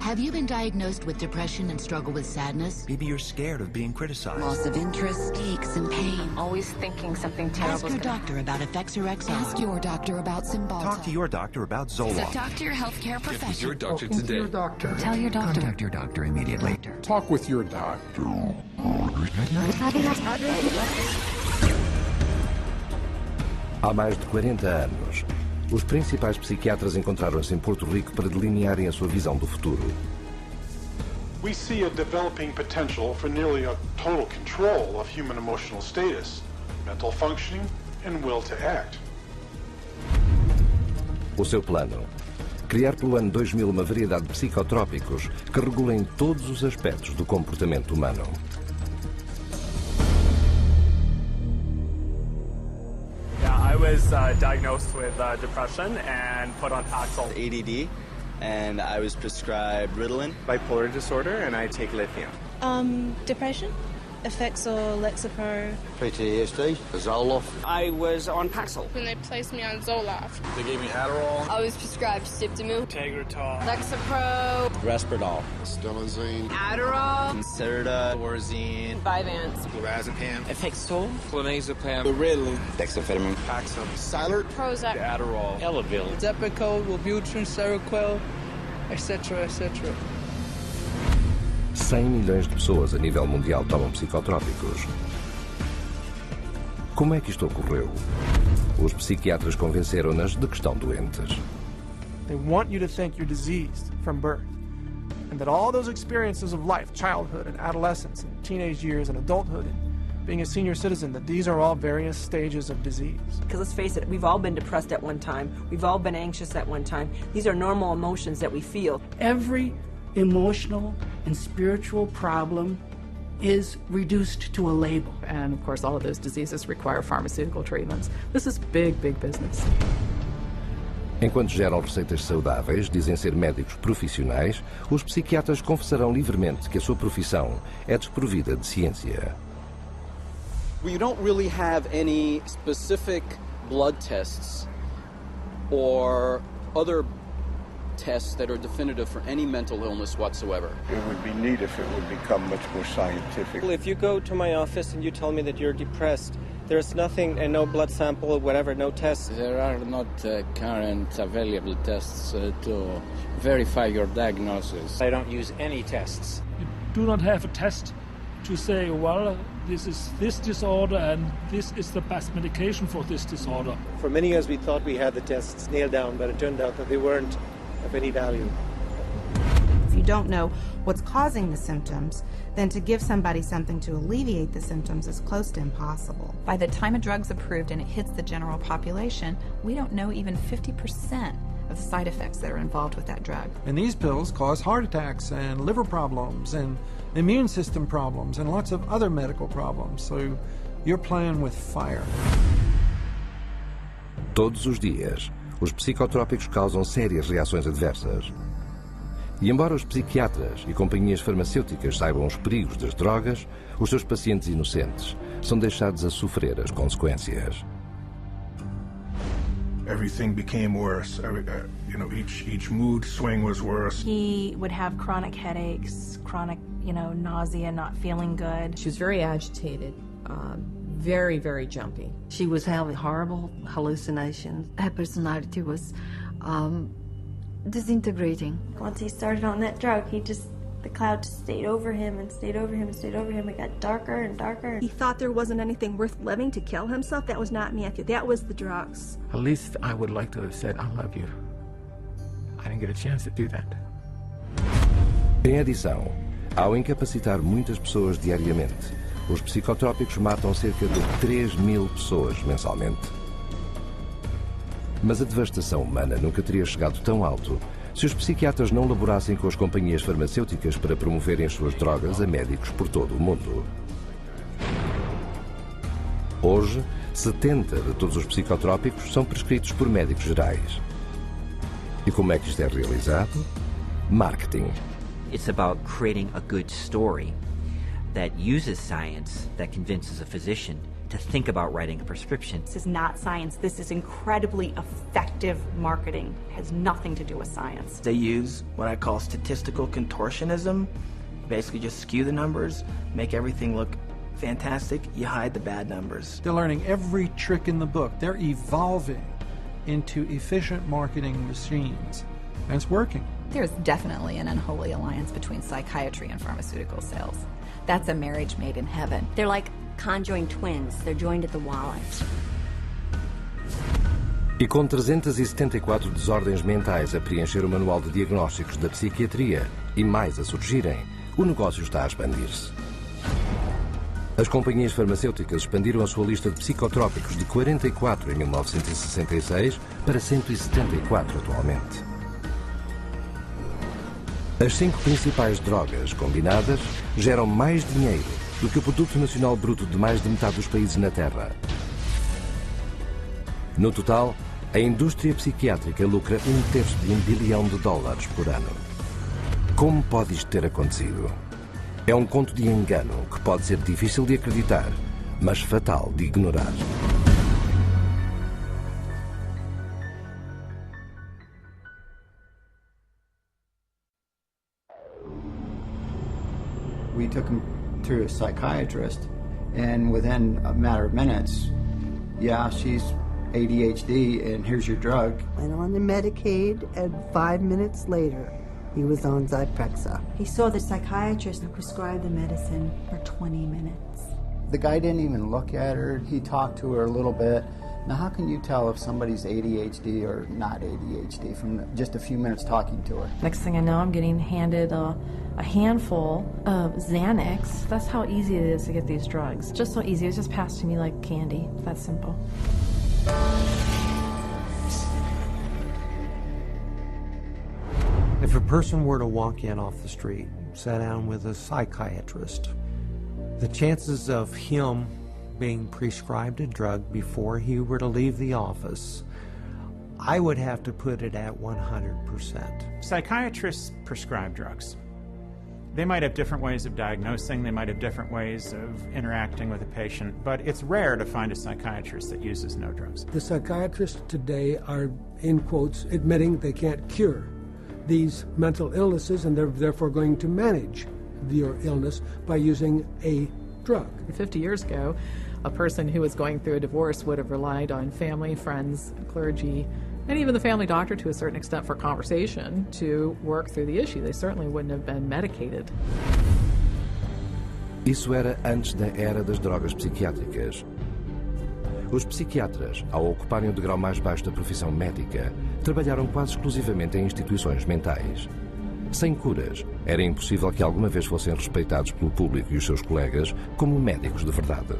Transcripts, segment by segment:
Have you been diagnosed with depression and struggle with sadness? Maybe you're scared of being criticized. Loss of interest, aches and pain. Always thinking something terrible. Ask your doctor about Effexor XR. Ask your doctor about Cymbalta. Talk to your doctor about Zoloft. So talk to your healthcare Get with professional. your doctor today. Your doctor. Tell your doctor. Contact your doctor immediately. Talk with your doctor. Há mais de 40 anos, os principais psiquiatras encontraram-se em Porto Rico para delinearem a sua visão do futuro. We see a developing potential for nearly a total control of human emotional status, mental functioning, and will to act. O seu plano: criar pelo ano 2000 uma variedade de psicotrópicos que regulem todos os aspectos do comportamento humano. I was diagnosed with depression and put on Paxil. ADD, and I was prescribed Ritalin. Bipolar disorder, and I take lithium. Depression, Effexor, Lexapro. PTSD, Zoloft. I was on Paxil. When they placed me on Zoloft. They gave me Adderall. I was prescribed Siptamil. Tegretol. Lexapro. Risperdal. Stelazine. Adderall. Serta. Orazine. Vyvanse. Lorazepam. Effexor. Clonazepam. Ritalin. Dexamphetamine. Paxil. Cylert. Prozac. Adderall. Elavil. Depakote, Wellbutrin, Seroquel, etc., etc. 100 milhões de pessoas a nível mundial tomam psicotrópicos. Como é que isto ocorreu? Os psiquiatras convenceram-nas de que estão doentes. They want you to think you're diseased from birth, and that all those experiences of life, childhood and adolescence and teenage years and adulthood and being a senior citizen, that these are all various stages of disease. Because let's face it, we've all been depressed at one time. We've all been anxious at one time. These are normal emotions that we feel. Every emotional and spiritual problem is reduced to a label. And of course, all of those diseases require pharmaceutical treatments. This is big, big business. Enquanto geram receitas saudáveis, dizem ser médicos profissionais, os psiquiatras confessarão livremente que a sua profissão é desprovida de ciência. We don't really have any specific blood tests or other tests that are definitive for any mental illness whatsoever. It would be neat if it would become much more scientific. If you go to my office and you tell me that you're depressed, there's nothing, and no blood sample or whatever, no tests. There are not current available tests to verify your diagnosis. I don't use any tests. You do not have a test to say, well, this is this disorder and this is the best medication for this disorder. For many years we thought we had the tests nailed down, but it turned out that they weren't of any value. If you don't know what's causing the symptoms, then to give somebody something to alleviate the symptoms is close to impossible. By the time a drug's approved and it hits the general population, we don't know even 50% of the side effects that are involved with that drug. And these pills cause heart attacks and liver problems and immune system problems and lots of other medical problems. So you're playing with fire. Todos os dias, os psicotrópicos causam sérias reações adversas. E embora os psiquiatras e companhias farmacêuticas saibam os perigos das drogas, os seus pacientes inocentes são deixados a sofrer as consequências. Everything became worse. Each mood swing was worse. He would have chronic headaches, chronic, nausea, not feeling good. She was very agitated, very, very jumpy. She was having horrible hallucinations. Her personality was disintegrating. Once he started on that drug, the cloud just stayed over him and stayed over him and stayed over him. It got darker and darker. He thought there wasn't anything worth living to kill himself. That was not Matthew. That was the drugs. At least I would like to have said, I love you. I didn't get a chance to do that. Em adição, ao incapacitar muitas pessoas diariamente, os psicotrópicos matam cerca de 3.000 pessoas mensalmente. Mas a devastação humana nunca teria chegado tão alto se os psiquiatras não laborassem com as companhias farmacêuticas para promoverem as suas drogas a médicos por todo o mundo. Hoje, 70 de todos os psicotrópicos são prescritos por médicos gerais. E como é que isto é realizado? Marketing. It's about creating a good story that uses science, that convinces a physician to think about writing a prescription. This is not science. This is incredibly effective marketing. It has nothing to do with science. They use what I call statistical contortionism. Basically just skew the numbers, make everything look fantastic, you hide the bad numbers. They're learning every trick in the book. They're evolving into efficient marketing machines, and it's working. There's definitely an unholy alliance between psychiatry and pharmaceutical sales. That's a marriage made in heaven. They're like conjoined twins. They're joined at the wallet. E com 374 desordens mentais a preencher o manual de diagnósticos da psiquiatria e mais a surgirem, o negócio está a expandir-se. As companhias farmacêuticas expandiram a sua lista de psicotrópicos de 44 em 1966 para 174 atualmente. As 5 principais drogas combinadas geram mais dinheiro do que o produto nacional bruto de mais de metade dos países na Terra. No total, a indústria psiquiátrica lucra $1/3 de $1 bilhão por ano. Como pode isto ter acontecido? É um conto de engano que pode ser difícil de acreditar, mas fatal de ignorar. We took him to a psychiatrist, and within a matter of minutes, yeah, she's ADHD, and here's your drug. Went on the Medicaid, and 5 minutes later, he was on Zyprexa. He saw the psychiatrist and prescribed the medicine for 20 minutes. The guy didn't even look at her. He talked to her a little bit. Now, how can you tell if somebody's ADHD or not ADHD from just a few minutes talking to her? Next thing I know, I'm getting handed a handful of Xanax. That's how easy it is to get these drugs. Just so easy. It was just passed to me like candy. That simple. If a person were to walk in off the street, sat down with a psychiatrist, the chances of him being prescribed a drug before he were to leave the office, I would have to put it at 100%. Psychiatrists prescribe drugs. They might have different ways of diagnosing, they might have different ways of interacting with a patient, but it's rare to find a psychiatrist that uses no drugs. The psychiatrists today are, in quotes, admitting they can't cure these mental illnesses, and they're therefore going to manage your illness by using a drug. 50 years ago, a person who was going through a divorce would have relied on family, friends, clergy, and even the family doctor to a certain extent for conversation to work through the issue. They certainly wouldn't have been medicated. Isso era antes da era das drogas psiquiátricas. Os psiquiatras, ao ocuparem o degrau mais baixo da profissão médica, trabalharam quase exclusivamente em instituições mentais. Sem curas, era impossível que alguma vez fossem respeitados pelo público e os seus colegas como médicos de verdade.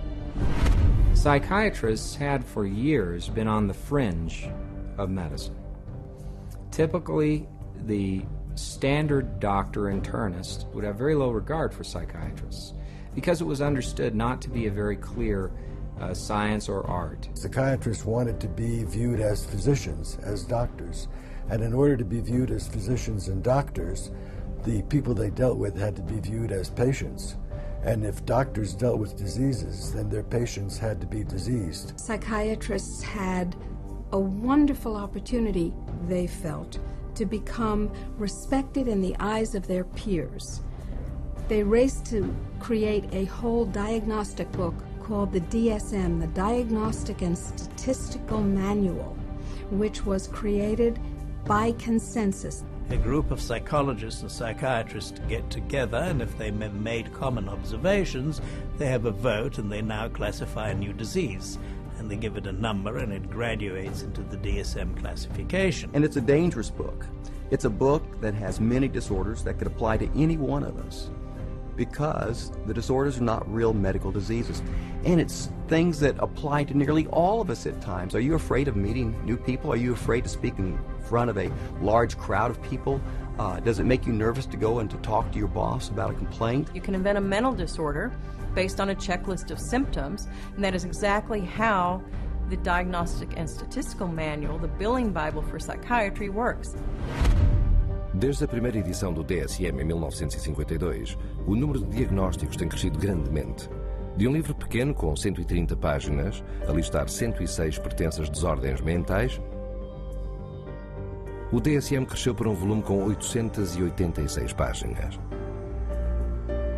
Psychiatrists had for years been on the fringe of medicine. Typically, the standard doctor internist would have very low regard for psychiatrists because it was understood not to be a very clear science or art. Psychiatrists wanted to be viewed as physicians, as doctors, and in order to be viewed as physicians and doctors, the people they dealt with had to be viewed as patients. And if doctors dealt with diseases, then their patients had to be diseased. Psychiatrists had a wonderful opportunity, they felt, to become respected in the eyes of their peers. They raced to create a whole diagnostic book called the DSM, the Diagnostic and Statistical Manual, which was created by consensus. A group of psychologists and psychiatrists get together, and if they made common observations, they have a vote and they now classify a new disease. And they give it a number and it graduates into the DSM classification. And it's a dangerous book. It's a book that has many disorders that could apply to any one of us because the disorders are not real medical diseases. And it's things that apply to nearly all of us at times. Are you afraid of meeting new people? Are you afraid to speak in front of a large crowd of people? Does it make you nervous to go and to talk to your boss about a complaint? You can invent a mental disorder based on a checklist of symptoms, and that is exactly how the Diagnostic and Statistical Manual, the billing Bible for psychiatry, works. Desde a primeira edição do DSM em 1952, o número de diagnósticos tem crescido grandemente. De um livro pequeno com 130 páginas, a listar 106 pretensas desordens mentais, o DSM cresceu para um volume com 886 páginas.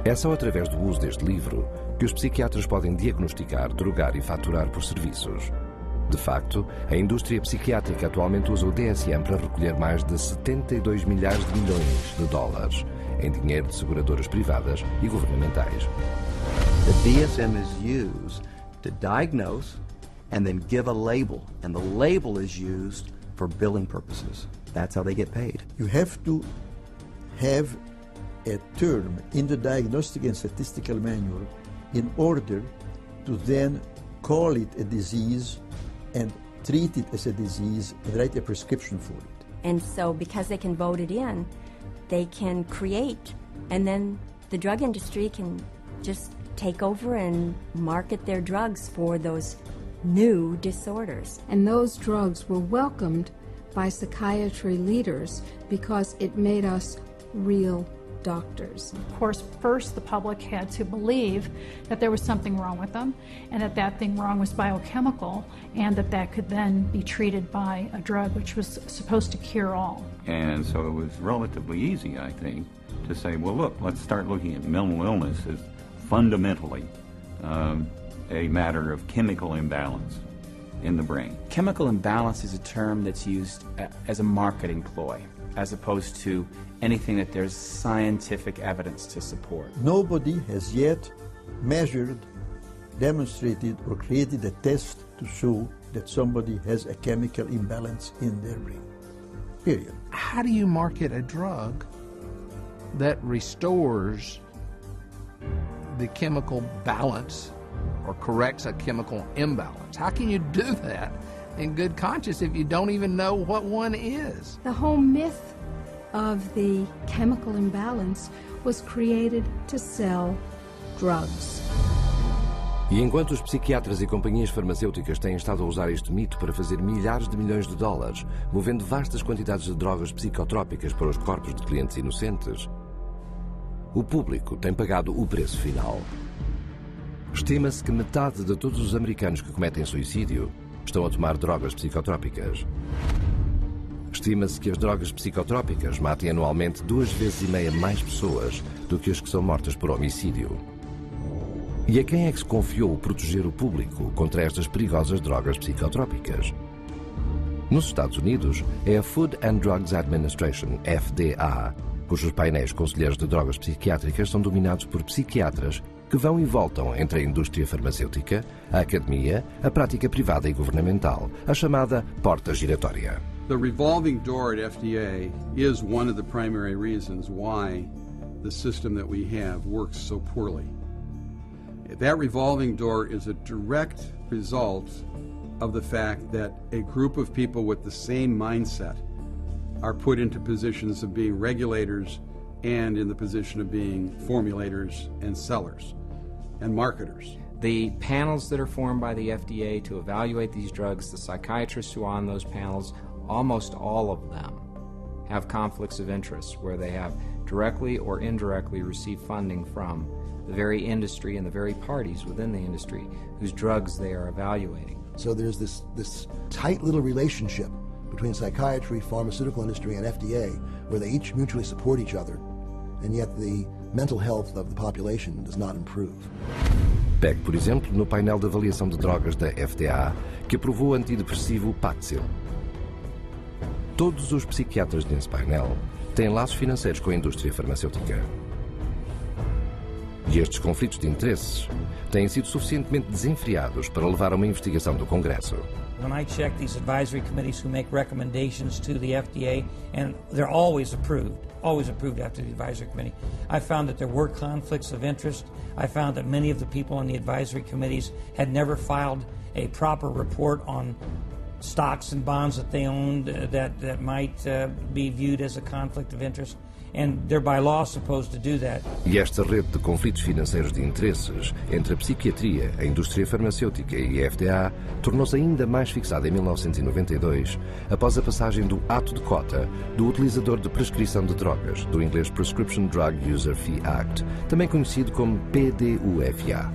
É só através do uso deste livro que os psiquiatras podem diagnosticar, drogar e faturar por serviços. De facto, a indústria psiquiátrica atualmente usa o DSM para recolher mais de 72 milhares de milhões de dólares em dinheiro de seguradoras privadas e governamentais. The DSM is used to diagnose and then give a label, and the label is used for billing purposes. That's how they get paid. You have to have a term in the Diagnostic and Statistical Manual in order to then call it a disease and treat it as a disease and write a prescription for it. And so because they can vote it in, they can create, and then the drug industry can just take over and market their drugs for those new disorders. And those drugs were welcomed by psychiatry leaders because it made us real doctors. Of course, first the public had to believe that there was something wrong with them, and that that thing wrong was biochemical, and that that could then be treated by a drug which was supposed to cure all. And so it was relatively easy, I think, to say, well, look, let's start looking at mental illness as fundamentally a matter of chemical imbalance in the brain. Chemical imbalance is a term that's used as a marketing ploy, as opposed to anything that there's scientific evidence to support. Nobody has yet measured, demonstrated, or created a test to show that somebody has a chemical imbalance in their brain. Period. How do you market a drug that restores the chemical balance or corrects a chemical imbalance? How can you do that in good conscience if you don't even know what one is? The whole myth of the chemical imbalance was created to sell drugs. E enquanto os psiquiatras e companhias farmacêuticas têm estado a usar este mito para fazer milhares de milhões de dólares, movendo vastas quantidades de drogas psicotrópicas para os corpos de clientes inocentes, o público tem pagado o preço final. Estima-se que metade de todos os americanos que cometem suicídio estão a tomar drogas psicotrópicas. Estima-se que as drogas psicotrópicas matem anualmente 2,5 vezes mais pessoas do que as que são mortas por homicídio. E a quem é que se confiou proteger o público contra estas perigosas drogas psicotrópicas? Nos Estados Unidos, é a Food and Drugs Administration, FDA, cujos painéis conselheiros de drogas psiquiátricas são dominados por psiquiatras que vão e voltam entre a indústria farmacêutica, a academia, a prática privada e governamental, a chamada porta giratória. The revolving door at FDA is one of the primary reasons why the system that we have works so poorly. That revolving door is a direct result of the fact that a group of people with the same mindset are put into positions of being regulators and in the position of being formulators and sellers and marketers. The panels that are formed by the FDA to evaluate these drugs, the psychiatrists who are on those panels, almost all of them have conflicts of interest where they have directly or indirectly received funding from the very industry and the very parties within the industry whose drugs they are evaluating. So there's this tight little relationship between psychiatry, pharmaceutical industry, and FDA where they each mutually support each other, and yet the mental health of the population does not improve. Pegue, por exemplo, no painel de avaliação de drogas da FDA que aprovou o antidepressivo Paxil. Todos os psiquiatras nesse painel têm laços financeiros com a indústria farmacêutica. E estes conflitos de interesses têm sido suficientemente desenfreados para levar a uma investigação do Congresso. When I check these advisory committees who make recommendations to the FDA, and they're always approved after the advisory committee, I found that there were conflicts of interest. I found that many of the people on the advisory committees had never filed a proper report on stocks and bonds that they owned that might be viewed as a conflict of interest. And they're by law supposed to do that. E esta rede de conflitos financeiros de interesses entre a psiquiatria, a indústria farmacêutica e a FDA tornou-se ainda mais fixada em 1992, após a passagem do Ato de Cota do Utilizador de Prescrição de Drogas, do inglês Prescription Drug User Fee Act, também conhecido como PDUFA.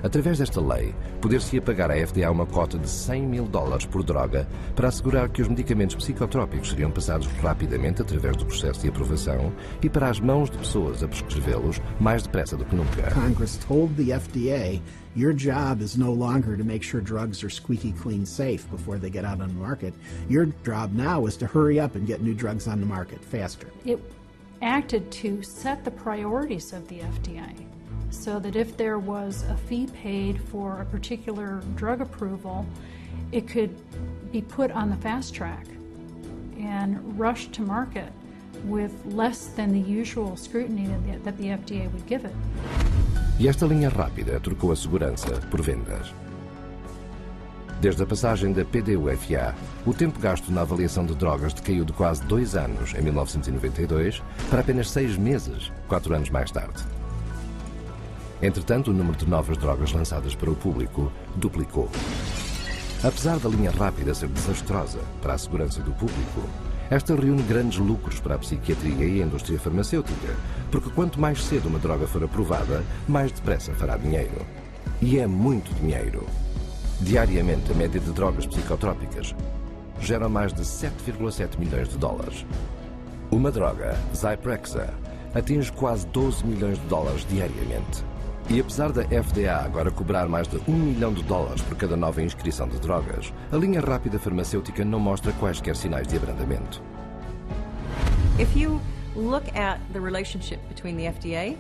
Através desta lei, poder-se-ia pagar à FDA uma cota de $100 mil por droga para assegurar que os medicamentos psicotrópicos seriam passados rapidamente através do processo de aprovação e para as mãos de pessoas a prescrevê-los mais depressa do que nunca. Congress told the FDA, your job is no longer to make sure drugs are squeaky clean safe before they get out on the market. Your job now is to hurry up and get new drugs on the market faster. It acted to set the priorities of the FDA, so that if there was a fee paid for a particular drug approval, it could be put on the fast track and rushed to market with less than the usual scrutiny that the FDA would give it. E esta linha rápida trocou a segurança por vendas. Desde a passagem da PDUFA, o tempo gasto na avaliação de drogas decaiu de quase 2 anos, em 1992, para apenas 6 meses, 4 anos mais tarde. Entretanto, o número de novas drogas lançadas para o público duplicou. Apesar da linha rápida ser desastrosa para a segurança do público, esta reúne grandes lucros para a psiquiatria e a indústria farmacêutica, porque quanto mais cedo uma droga for aprovada, mais depressa fará dinheiro. E é muito dinheiro. Diariamente, a média de drogas psicotrópicas gera mais de 7,7 milhões de dólares. Uma droga, Zyprexa, atinge quase 12 milhões de dólares diariamente. E apesar da FDA agora cobrar mais de $1 milhão por cada nova inscrição de drogas, a linha rápida farmacêutica não mostra quaisquer sinais de abrandamento. If you look at the relationship between the FDA,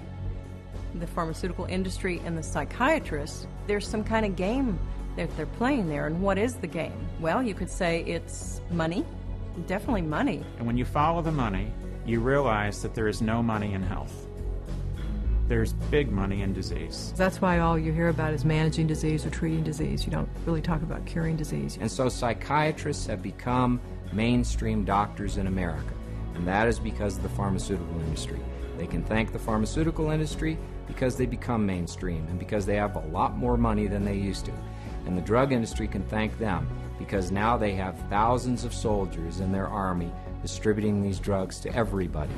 the pharmaceutical industry, and the psychiatrists, there's some kind of game that they're playing there. And what is the game? Well, you could say it's money, definitely money. And when you follow the money, you realize that there is no money in health. There's big money in disease. That's why all you hear about is managing disease or treating disease. You don't really talk about curing disease. And so psychiatrists have become mainstream doctors in America. And that is because of the pharmaceutical industry. They can thank the pharmaceutical industry because they become mainstream and because they have a lot more money than they used to. And the drug industry can thank them because now they have thousands of soldiers in their army distributing these drugs to everybody.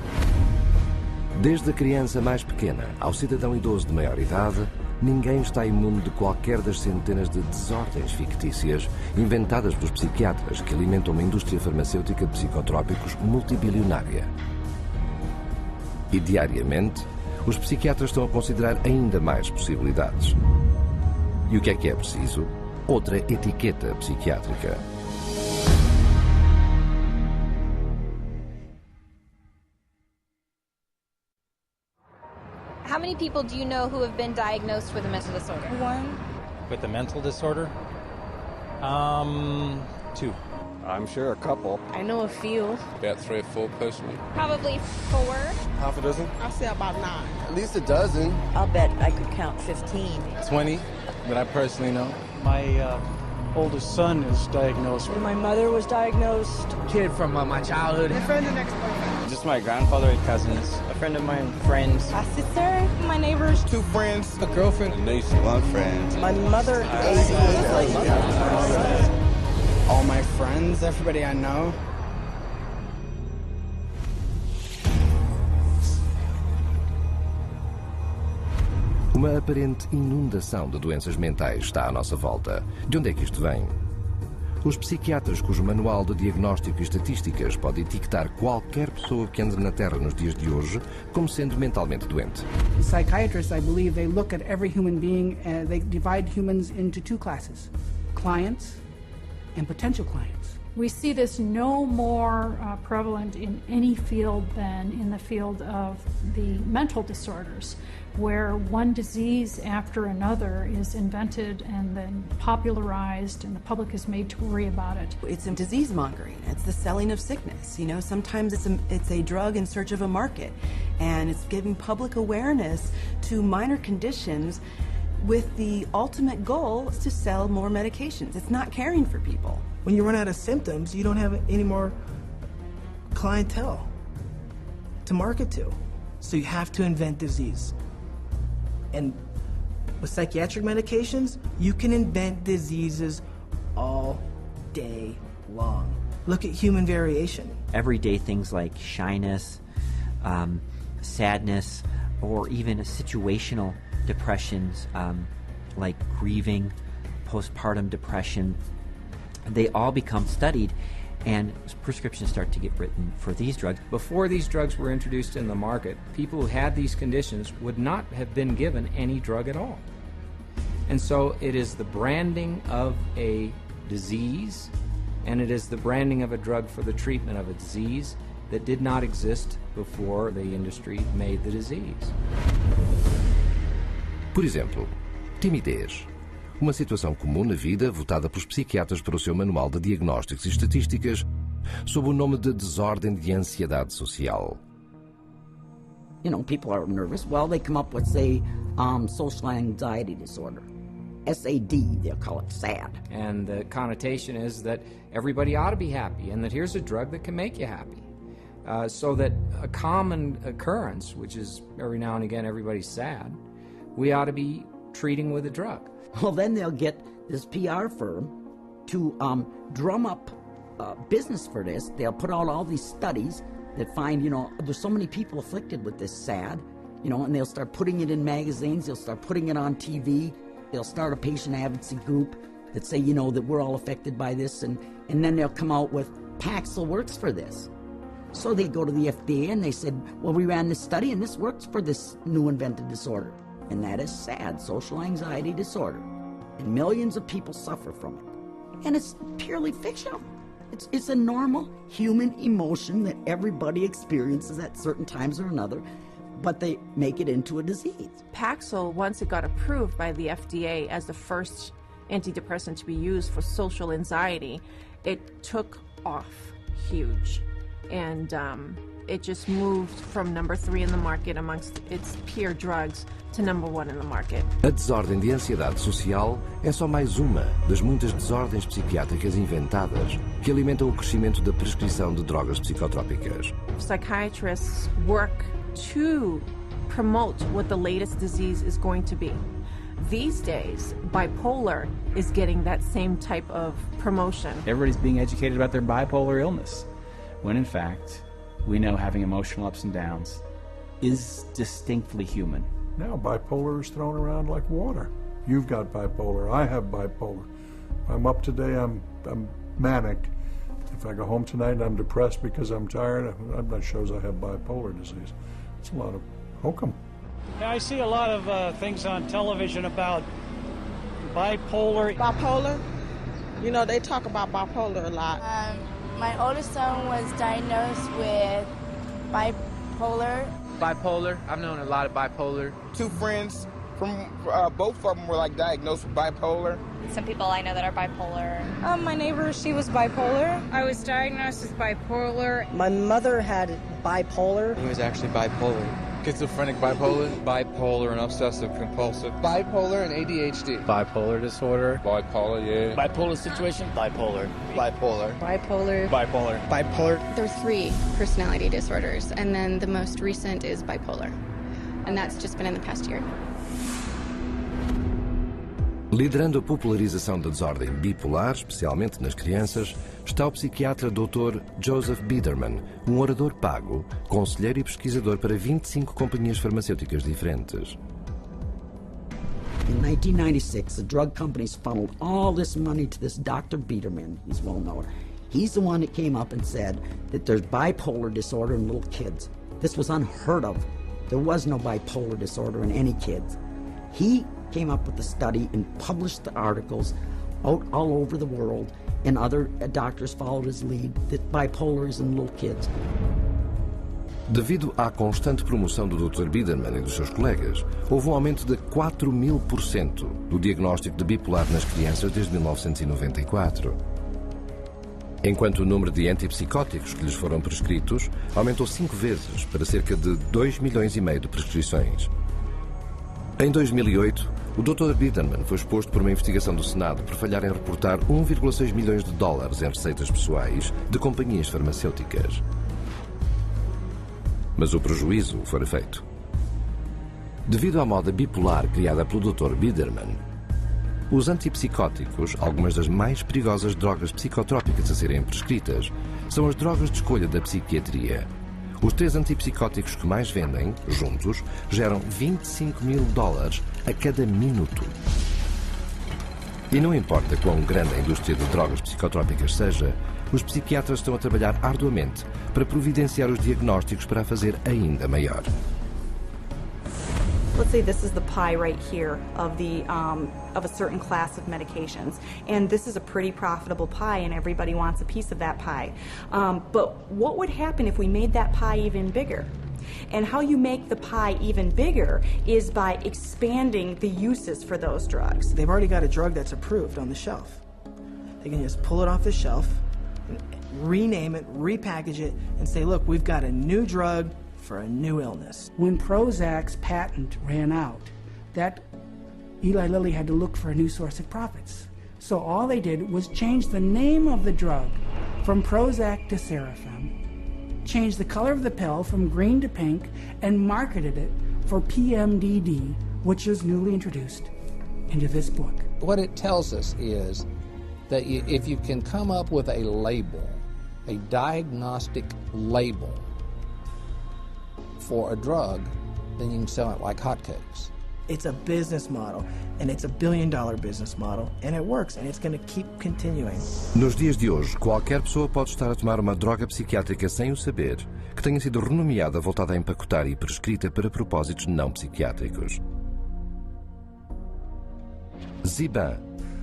Desde a criança mais pequena ao cidadão idoso de maior idade, ninguém está imune de qualquer das centenas de desordens fictícias inventadas pelos psiquiatras que alimentam uma indústria farmacêutica de psicotrópicos multibilionária. E diariamente, os psiquiatras estão a considerar ainda mais possibilidades. E o que é preciso? Outra etiqueta psiquiátrica. How many people do you know who have been diagnosed with a mental disorder? One. With a mental disorder? 2. I'm sure a couple. I know a few. About 3 or 4 personally. Probably 4. Half a dozen? I'll say about 9. At least a dozen. I'll bet I could count 15. 20 that I personally know. My oldest son is diagnosed. My mother was diagnosed. Kid from my childhood. My friend and ex-boyfriend. Just my grandfather and cousins. A friend of mine, friends. My sister, my neighbors. 2 friends. A girlfriend. A niece. 1 friend. My mother. All my friends, everybody I know. Uma aparente inundação de doenças mentais está à nossa volta. De onde é que isto vem? Os psiquiatras, cujo manual de diagnóstico e estatísticas pode etiquetar qualquer pessoa que anda na Terra nos dias de hoje como sendo mentalmente doente. Psychiatrists, I believe, they look at every human being and they divide humans into 2 classes: clients and potential clients. We see this no more prevalent in any field than in the field of the mental disorders, where one disease after another is invented and then popularized and the public is made to worry about it. It's disease mongering. It's the selling of sickness. You know, sometimes it's a drug in search of a market, and it's giving public awareness to minor conditions with the ultimate goal is to sell more medications. It's not caring for people. When you run out of symptoms, you don't have any more clientele to market to. So you have to invent disease. And with psychiatric medications, you can invent diseases all day long. Look at human variation. Everyday things like shyness, sadness, or even situational depressions like grieving, postpartum depression, they all become studied, and prescriptions start to get written for these drugs. Before these drugs were introduced in the market, people who had these conditions would not have been given any drug at all. And so it is the branding of a disease, and it is the branding of a drug for the treatment of a disease that did not exist before the industry made the disease. Por exemplo, timidez. Uma situação comum na vida votada pelos psiquiatras para o seu manual de diagnósticos e estatísticas sob o nome de desordem de ansiedade social. You know, people are nervous. Well, they come up with, say, social anxiety disorder. SAD, they'll call it SAD. And the connotation is that everybody ought to be happy, and that here's a drug that can make you happy. So that a common occurrence, which is every now and again everybody's sad, we ought to be treating with a drug. Well, then they'll get this PR firm to drum up business for this. They'll put out all these studies that find, you know, there's so many people afflicted with this SAD, you know, and they'll start putting it in magazines, they'll start putting it on TV, they'll start a patient advocacy group that say, you know, that we're all affected by this, and then they'll come out with Paxil works for this. So they go to the FDA and they said, well, we ran this study and this works for this new invented disorder. And that is SAD, social anxiety disorder. And millions of people suffer from it. And it's purely fictional. It's a normal human emotion that everybody experiences at certain times or another, but they make it into a disease. Paxil, once it got approved by the FDA as the first antidepressant to be used for social anxiety, it took off huge. And it just moved from number 3 in the market amongst its peer drugs to number 1 in the market. A desordem de ansiedade social é só mais uma das muitas desordens psiquiátricas inventadas que alimentam o crescimento da prescrição de drogas psicotrópicas. Psychiatrists work to promote what the latest disease is going to be. These days, bipolar is getting that same type of promotion. Everybody's being educated about their bipolar illness, when in fact, we know having emotional ups and downs is distinctly human. Now bipolar is thrown around like water. You've got bipolar, I have bipolar. I'm up today, I'm manic. If I go home tonight and I'm depressed because I'm tired, that shows I have bipolar disease. It's a lot of hokum. Yeah, I see a lot of things on television about bipolar. Bipolar? You know, they talk about bipolar a lot. My oldest son was diagnosed with bipolar. Bipolar, I've known a lot of bipolar. 2 friends from both of them were like diagnosed with bipolar. Some people I know that are bipolar. My neighbor, she was bipolar. I was diagnosed with bipolar. My mother had bipolar. He was actually bipolar. Schizophrenic bipolar. Bipolar and obsessive compulsive. Bipolar and ADHD. Bipolar disorder. Bipolar, yeah. Bipolar situation. Bipolar. Bipolar. Bipolar. Bipolar. Bipolar. There are 3 personality disorders, and then the most recent is bipolar. And that's just been in the past year. Liderando a popularização da desordem bipolar, especialmente nas crianças, está o psiquiatra Dr. Joseph Biederman, um orador pago, conselheiro e pesquisador para 25 companhias farmacêuticas diferentes. In 1996, the drug companies funneled all this money to this Dr. Biederman. He's well known. He's the one that came up and said that there's bipolar disorder in little kids. This was unheard of. There was no bipolar disorder in any kids. He came up with the study and published the articles out all over the world, and other doctors followed his lead, that bipolar is in little kids. Devido à constante promoção do Dr. Biederman e dos seus colegas, houve um aumento de 4000% do diagnóstico de bipolar nas crianças desde 1994. Enquanto o número de antipsicóticos que lhes foram prescritos aumentou 5 vezes para cerca de 2,5 milhões de prescrições. Em 2008, o Dr. Biederman foi exposto por uma investigação do Senado por falhar em reportar 1,6 milhões de dólares em receitas pessoais de companhias farmacêuticas. Mas o prejuízo fora feito. Devido à moda bipolar criada pelo Dr. Biederman, os antipsicóticos, algumas das mais perigosas drogas psicotrópicas a serem prescritas, são as drogas de escolha da psiquiatria. Os 3 antipsicóticos que mais vendem, juntos, geram $25 mil a cada minuto. E não importa quão grande a indústria de drogas psicotrópicas seja, os psiquiatras estão a trabalhar arduamente para providenciar os diagnósticos para a fazer ainda maior. Let's say this is the pie right here of a certain class of medications, and this is a pretty profitable pie, and everybody wants a piece of that pie. But what would happen if we made that pie even bigger? And how you make the pie even bigger is by expanding the uses for those drugs. They've already got a drug that's approved on the shelf. They can just pull it off the shelf, rename it, repackage it, and say, look, we've got a new drug for a new illness. When Prozac's patent ran out, that Eli Lilly had to look for a new source of profits. So all they did was change the name of the drug from Prozac to Serafem, changed the color of the pill from green to pink, and marketed it for PMDD, which was newly introduced into this book. What it tells us is that if you can come up with a label, a diagnostic label for a drug, then you can sell it like hotcakes. It's a business model, and it's a billion-dollar business model, and it works, and it's going to keep continuing. Nos dias de hoje, qualquer pessoa pode estar a tomar uma droga psiquiátrica sem o saber, que tenha sido renomeada, voltada a empacotar e prescrita para propósitos não psiquiátricos. Ziban,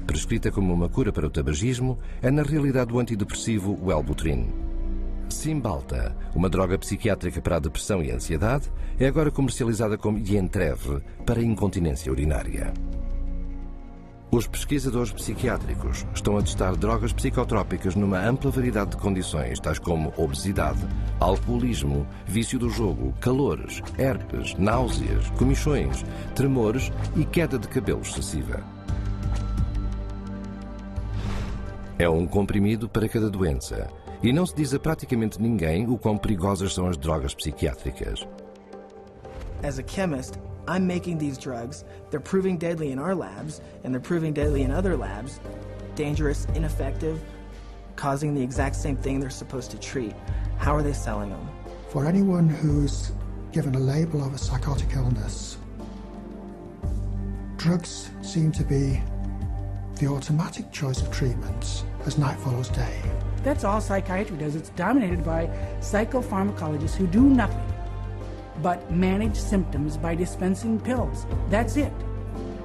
prescrita como uma cura para o tabagismo, é na realidade o antidepressivo Wellbutrin. Cymbalta, uma droga psiquiátrica para a depressão e a ansiedade, é agora comercializada como Ientrev para a incontinência urinária. Os pesquisadores psiquiátricos estão a testar drogas psicotrópicas numa ampla variedade de condições, tais como obesidade, alcoolismo, vício do jogo, calores, herpes, náuseas, comichões, tremores e queda de cabelo excessiva. É um comprimido para cada doença. E não se diz a praticamente ninguém o quão perigosas são as drogas psiquiátricas. As a chemist, I'm making these drugs. They're proving deadly in our labs, and they're proving deadly in other labs. Dangerous, ineffective, causing the exact same thing they're supposed to treat. How are they selling them? For anyone who's given a label of a psychotic illness, drugs seem to be the automatic choice of treatments as night follows day. That's all psychiatry does. It's dominated by psychopharmacologists who do nothing but manage symptoms by dispensing pills. That's it.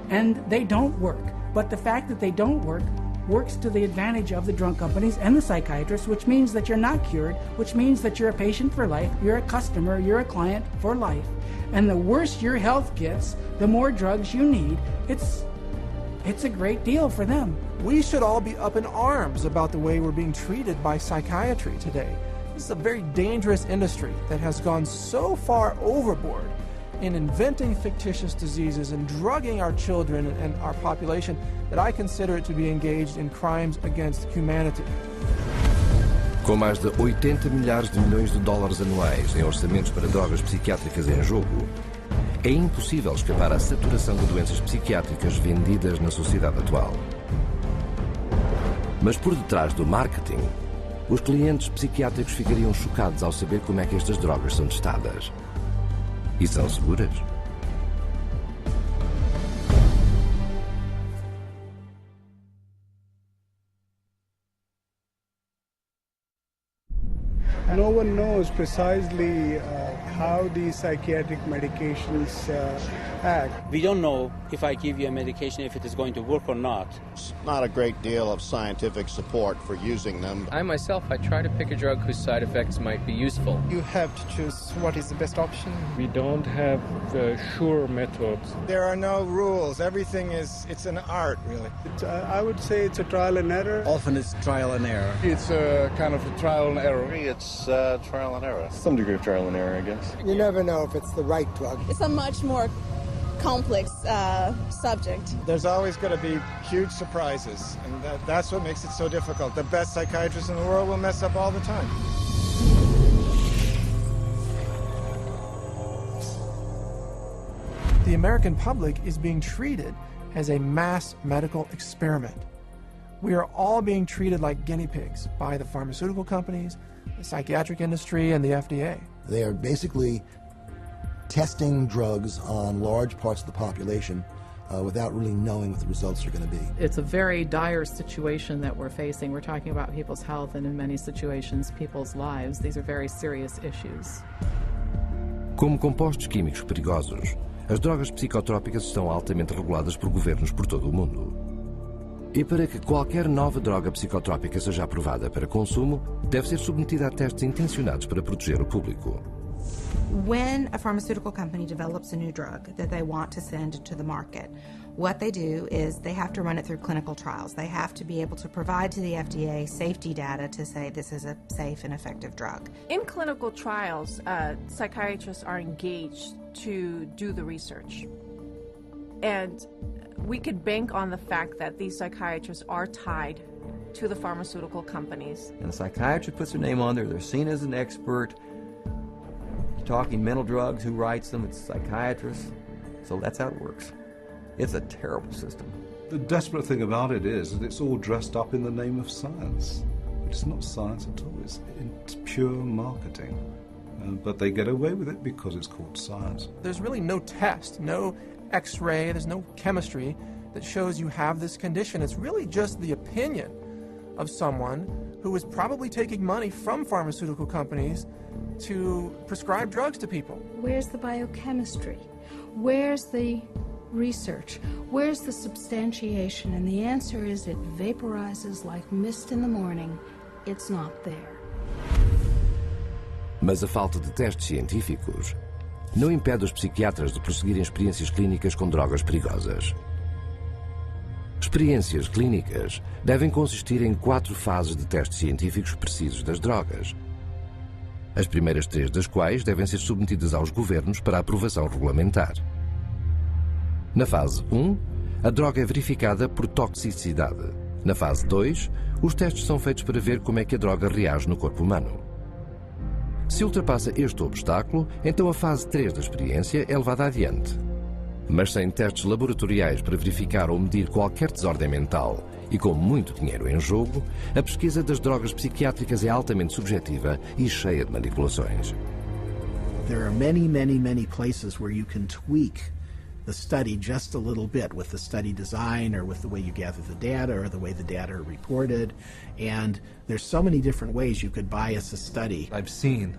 And they don't work. But the fact that they don't work works to the advantage of the drug companies and the psychiatrists, which means that you're not cured, which means that you're a patient for life, you're a customer, you're a client for life. And the worse your health gets, the more drugs you need. It's a great deal for them. We should all be up in arms about the way we're being treated by psychiatry today. This is a very dangerous industry that has gone so far overboard in inventing fictitious diseases and drugging our children and our population that I consider it to be engaged in crimes against humanity. Com mais de 80 milhares de milhões de dólares anuais em orçamentos para drogas psiquiátricas em jogo, é impossível escapar à saturação de doenças psiquiátricas vendidas na sociedade atual. Mas por detrás do marketing, os clientes psiquiátricos ficariam chocados ao saber como é que estas drogas são testadas. E são seguras? No one knows precisely how these psychiatric medications act. We don't know if I give you a medication if it is going to work or not. There's not a great deal of scientific support for using them. I myself, I try to pick a drug whose side effects might be useful. You have to choose what is the best option. We don't have sure methods. There are no rules. Everything it's an art, really. I would say it's a trial and error. Often it's trial and error. It's a kind of a trial and error. It's trial and error. Some degree of trial and error, I guess. You never know if it's the right drug. It's a much more complex subject. There's always going to be huge surprises, and that's what makes it so difficult. The best psychiatrists in the world will mess up all the time. The American public is being treated as a mass medical experiment. We are all being treated like guinea pigs by the pharmaceutical companies, the psychiatric industry, and the FDA. They are basically testing drugs on large parts of the population without really knowing what the results are going to be. It's a very dire situation that we're facing. We're talking about people's health and in many situations people's lives. These are very serious issues. Como compostos químicos perigosos, as drogas psicotrópicas estão altamente reguladas por governos por todo o mundo. E para que qualquer nova droga psicotrópica seja aprovada para consumo, deve ser submetida a testes intencionados para proteger o público. When a pharmaceutical company develops a new drug that they want to send to the market, what they do is they have to run it through clinical trials. They have to be able to provide to the FDA safety data to say this is a safe and effective drug. In clinical trials, psychiatrists are engaged to do the research. And we could bank on the fact that these psychiatrists are tied to the pharmaceutical companies. And the psychiatrist puts their name on there, they're seen as an expert. Talking mental drugs, who writes them? It's a psychiatrist. So that's how it works. It's a terrible system. The desperate thing about it is that it's all dressed up in the name of science. It's not science at all, it's pure marketing. But they get away with it because it's called science. There's really no test, no x-ray, there's no chemistry that shows you have this condition. It's really just the opinion of someone who is probably taking money from pharmaceutical companies to prescribe drugs to people. Where's the biochemistry? Where's the research? Where's the substantiation? And the answer is it vaporizes like mist in the morning. It's not there. Mas a falta de testes científicos não impede os psiquiatras de prosseguirem experiências clínicas com drogas perigosas. Experiências clínicas devem consistir em 4 fases de testes científicos precisos das drogas. As primeiras 3 das quais devem ser submetidas aos governos para aprovação regulamentar. Na fase 1, a droga é verificada por toxicidade. Na fase 2, os testes são feitos para ver como é que a droga reage no corpo humano. Se ultrapassa este obstáculo, então a fase 3 da experiência é levada adiante. Mas sem testes laboratoriais para verificar ou medir qualquer desordem mental e com muito dinheiro em jogo, a pesquisa das drogas psiquiátricas é altamente subjetiva e cheia de manipulações. There are many places where you can tweak the study just a little bit with the study design or with the way you gather the data or the way the data are reported. And there's so many different ways you could bias a study. I've seen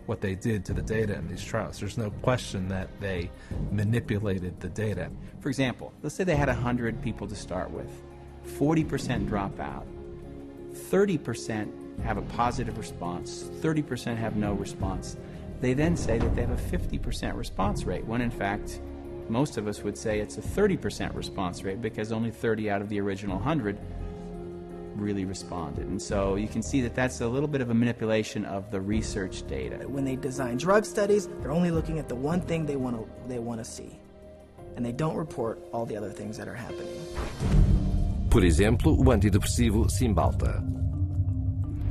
what they did to the data in these trials. There's no question that they manipulated the data. For example, let's say they had 100 people to start with. 40% drop out. 30% have a positive response. 30% have no response. They then say that they have a 50% response rate, when in fact, most of us would say it's a 30% response rate because only 30 out of the original 100 really responded. And so you can see that that's a little bit of a manipulation of the research data. When they design drug studies, they're only looking at the one thing they want to see. And they don't report all the other things that are happening. Por exemplo, o antidepressivo Cymbalta.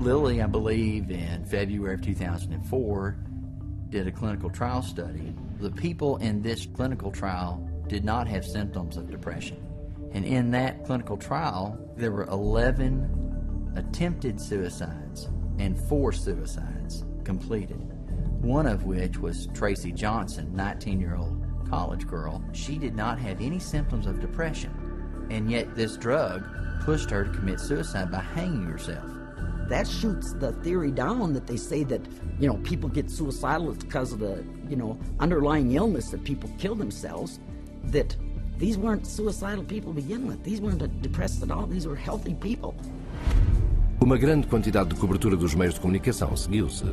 Lilly, I believe, in February of 2004, did a clinical trial study. The people in this clinical trial did not have symptoms of depression. And in that clinical trial, there were 11 attempted suicides and 4 suicides completed. One of which was Tracy Johnson, 19-year-old college girl. She did not have any symptoms of depression, and yet this drug pushed her to commit suicide by hanging herself. That shoots the theory down that they say that, people get suicidal because of the, underlying illness that people kill themselves, that these weren't suicidal people to begin with. These weren't depressed at all. These were healthy people. Uma grande quantidade de cobertura dos meios de comunicação seguiu-se.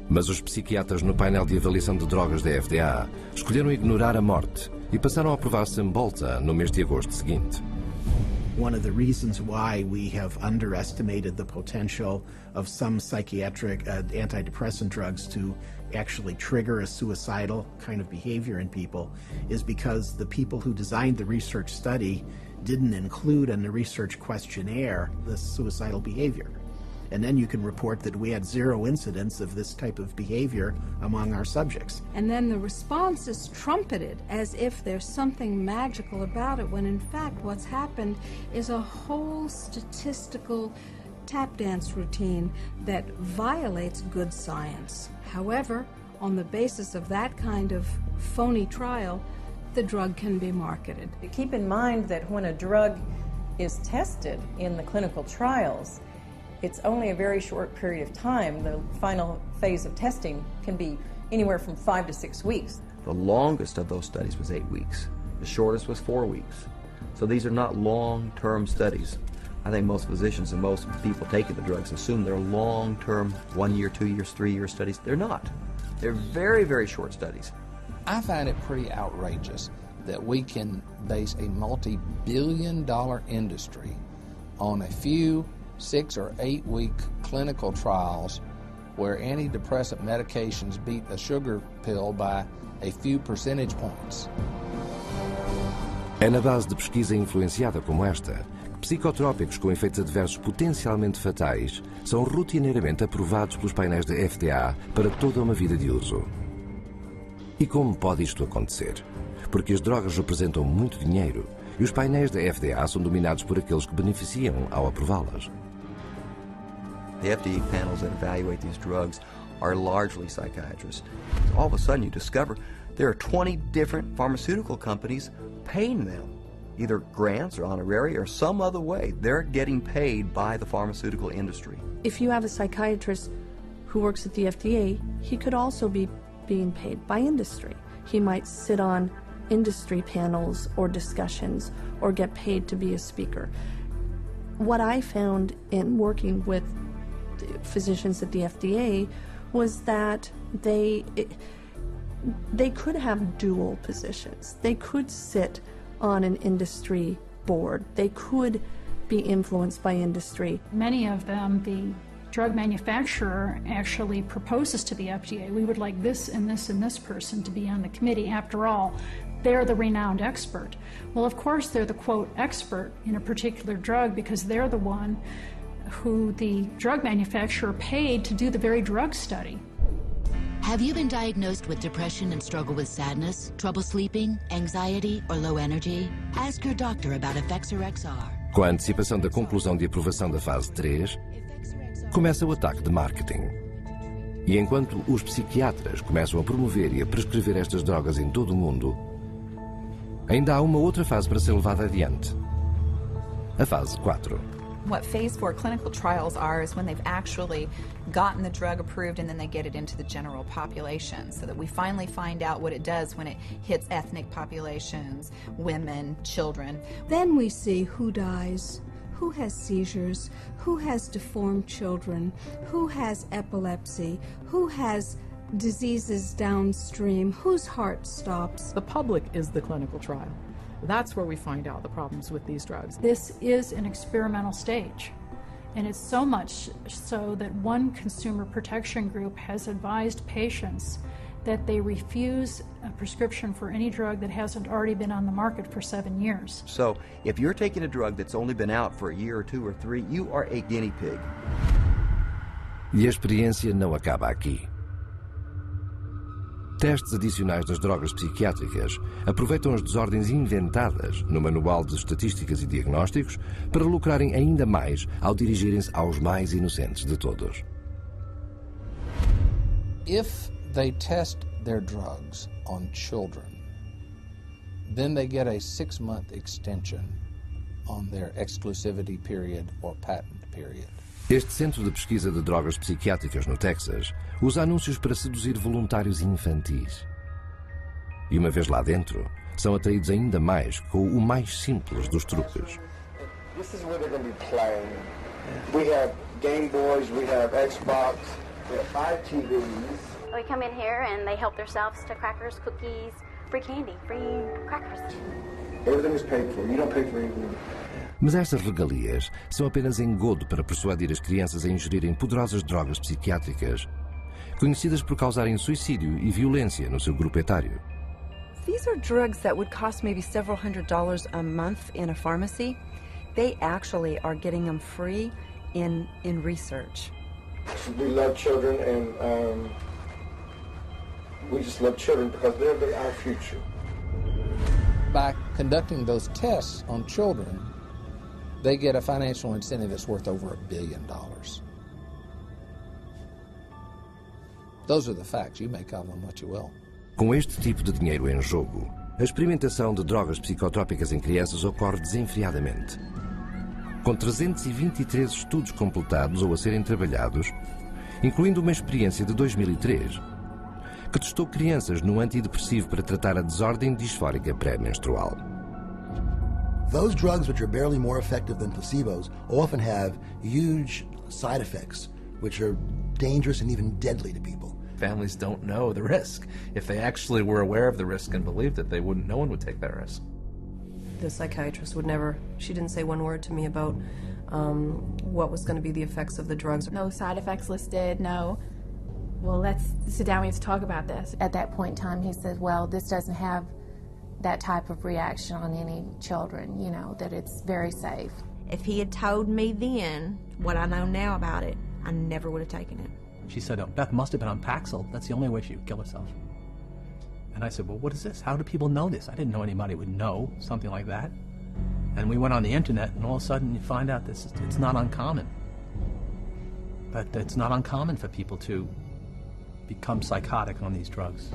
Mas os psiquiatras no painel de avaliação de drogas da FDA escolheram ignorar a morte e passaram a aprovar Cymbalta no mês de agosto seguinte. One of the reasons why we have underestimated the potential of some psychiatric antidepressant drugs to actually trigger a suicidal kind of behavior in people is because the people who designed the research study didn't include in the research questionnaire the suicidal behavior. And then you can report that we had 0 incidents of this type of behavior among our subjects. And then the response is trumpeted as if there's something magical about it, when in fact what's happened is a whole statistical tap dance routine that violates good science. However, on the basis of that kind of phony trial, the drug can be marketed. Keep in mind that when a drug is tested in the clinical trials, it's only a very short period of time. The final phase of testing can be anywhere from 5 to 6 weeks. The longest of those studies was 8 weeks. The shortest was 4 weeks. So these are not long-term studies. I think most physicians and most people taking the drugs assume they're long-term, 1 year, 2 years, 3 year studies. They're not. They're very, very short studies. I find it pretty outrageous that we can base a multi-billion-dollar industry on a few 6 or 8 week clinical trials where antidepressant medications beat a sugar pill by a few percentage points. É na base de pesquisa influenciada como esta que psicotrópicos com efeitos adversos potencialmente fatais são rotineiramente aprovados pelos painéis da FDA para toda uma vida de uso. E como pode isto acontecer? Porque as drogas representam muito dinheiro e os painéis da FDA são dominados por aqueles que beneficiam ao aprová-las. The FDA panels that evaluate these drugs are largely psychiatrists. All of a sudden you discover there are 20 different pharmaceutical companies paying them, either grants or honorary or some other way. They're getting paid by the pharmaceutical industry. If you have a psychiatrist who works at the FDA, he could also be being paid by industry. He might sit on industry panels or discussions or get paid to be a speaker. What I found in working with physicians at the FDA was that they could have dual positions. They could sit on an industry board. They could be influenced by industry. Many of them, the drug manufacturer actually proposes to the FDA, we would like this and this and this person to be on the committee. After all, they're the renowned expert. Well, of course, they're the, quote, expert in a particular drug because they're the one who the drug manufacturer paid to do the very drug study. Have you been diagnosed with depression and struggle with sadness, trouble sleeping, anxiety, or low energy? Ask your doctor about Effexor XR. Com a antecipação da conclusão de aprovação da fase 3, começa o ataque de marketing. E enquanto os psiquiatras começam a promover e a prescrever estas drogas em todo o mundo, ainda há uma outra fase para ser levada adiante. A fase 4. What phase 4 clinical trials are is when they've actually gotten the drug approved and then they get it into the general population so that we finally find out what it does when it hits ethnic populations, women, children. Then we see who dies, who has seizures, who has deformed children, who has epilepsy, who has diseases downstream, whose heart stops. The public is the clinical trial. That's where we find out the problems with these drugs. This is an experimental stage, and it's so much so that one consumer protection group has advised patients that they refuse a prescription for any drug that hasn't already been on the market for 7 years. So if you're taking a drug that's only been out for a year or 2 or 3, you are a guinea pig. E a experiência não acaba aqui. Testes adicionais das drogas psiquiátricas aproveitam as desordens inventadas no Manual de Estatísticas e Diagnósticos para lucrarem ainda mais ao dirigirem-se aos mais inocentes de todos. If they test their drugs on children, then they get a 6-month extension on their exclusivity period or patent period. Este centro de pesquisa de drogas psiquiátricas no Texas usa anúncios para seduzir voluntários infantis. E uma vez lá dentro, são atraídos ainda mais com o mais simples dos truques. This is where they're going to be playing. We have Game Boys, we have Xbox, we have 5 TVs. They come in here and they help themselves to crackers, cookies, free candy, free crackers. Everything is paid for. You don't pay for anything. Mas estas regalias são apenas engodo para persuadir as crianças a ingerirem poderosas drogas psiquiátricas, conhecidas por causarem suicídio e violência no seu grupo etário. These are drugs that would cost maybe several $100s a month in a pharmacy. They actually are getting them free in research. We love children and we just love children because they're our future. By conducting those tests on children, they get a financial incentive that's worth over $1 billion. Those are the facts. You make of them what you will. Com este tipo de dinheiro em jogo, A experimentação de drogas psicotrópicas em crianças ocorre desenfreadamente. Com 323 estudos completados ou a serem trabalhados, incluindo uma experiência de 2003, que testou crianças num antidepressivo para tratar a desordem disfórica pré-menstrual. Those drugs which are barely more effective than placebos often have huge side effects, which are dangerous and even deadly to people. Families don't know the risk. If they actually were aware of the risk and believed it, no one would take that risk. The psychiatrist would never, she didn't say one word to me about what was going to be the effects of the drugs. No side effects listed, no. Well, let's sit down, we have to talk about this. At that point in time, he said, well, this doesn't have that type of reaction on any children, you know, that it's very safe. If he had told me then what I know now about it, I never would have taken it. She said, oh, Beth must have been on Paxil. That's the only way she would kill herself. And I said, well, what is this? How do people know this? I didn't know anybody would know something like that. And we went on the internet, and all of a sudden you find out it's not uncommon. But it's not uncommon for people to become psychotic on these drugs.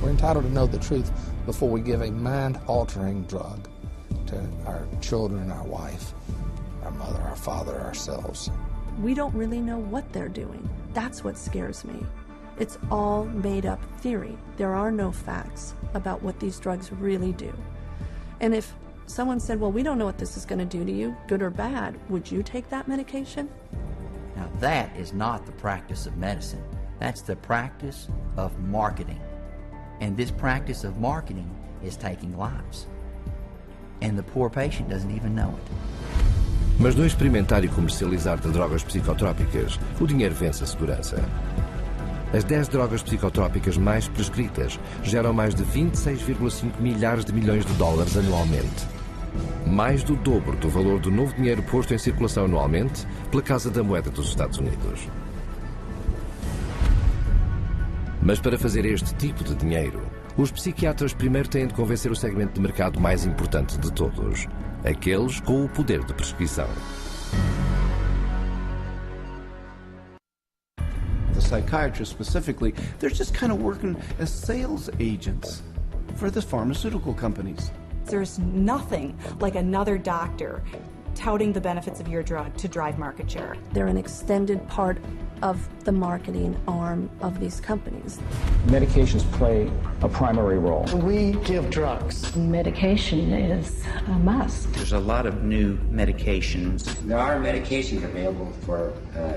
We're entitled to know the truth before we give a mind-altering drug to our children, our wife, our mother, our father, ourselves. We don't really know what they're doing. That's what scares me. It's all made-up theory. There are no facts about what these drugs really do. And if someone said, well, we don't know what this is going to do to you, good or bad, would you take that medication? Now that is not the practice of medicine. That's the practice of marketing. And this practice of marketing is taking lives. And the poor patient doesn't even know it. Mas no experimentar e comercializar de drogas psicotrópicas, o dinheiro vence a segurança. As 10 drogas psicotrópicas mais prescritas geram mais de 26,5 milhares de milhões de dólares anualmente. Mais do dobro do valor do novo dinheiro posto em circulação anualmente pela Casa da Moeda dos Estados Unidos. Mas para fazer este tipo de dinheiro, os psiquiatras primeiro têm de convencer o segmento de mercado mais importante de todos, aqueles com o poder de prescrição. The psychiatrists specifically, they're just kind of working as sales agents for the pharmaceutical companies. There's nothing like another doctor touting the benefits of your drug to drive market share. They're an extended part of the marketing arm of these companies. Medications play a primary role. We give drugs. Medication is a must. There's a lot of new medications. There are medications available for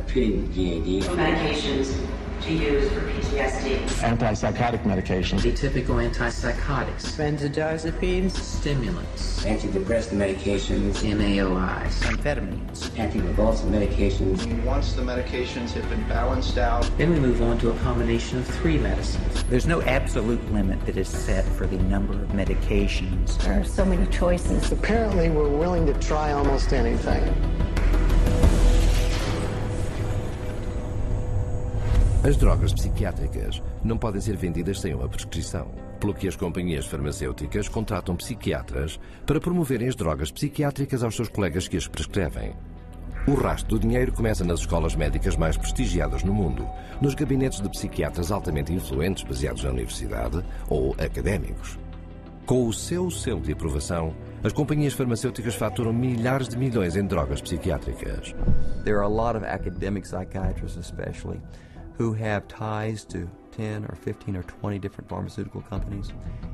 treating GAD. Medications to use for PTSD. Antipsychotic medications. Atypical antipsychotics. Benzodiazepines. Stimulants. Antidepressant medications. MAOIs. Amphetamines. Anticonvulsant medications. Once the medications have been balanced out, then we move on to a combination of 3 medicines. There's no absolute limit that is set for the number of medications. There are so many choices. Apparently, we're willing to try almost anything. As drogas psiquiátricas não podem ser vendidas sem uma prescrição, pelo que as companhias farmacêuticas contratam psiquiatras para promoverem as drogas psiquiátricas aos seus colegas que as prescrevem. O rastro do dinheiro começa nas escolas médicas mais prestigiadas no mundo, nos gabinetes de psiquiatras altamente influentes baseados na universidade ou académicos. Com o seu selo de aprovação, as companhias farmacêuticas faturam milhares de milhões em drogas psiquiátricas. There are a lot of academic psychiatrists especially who have ties to 10 or 15 or 20 different pharmaceutical companies,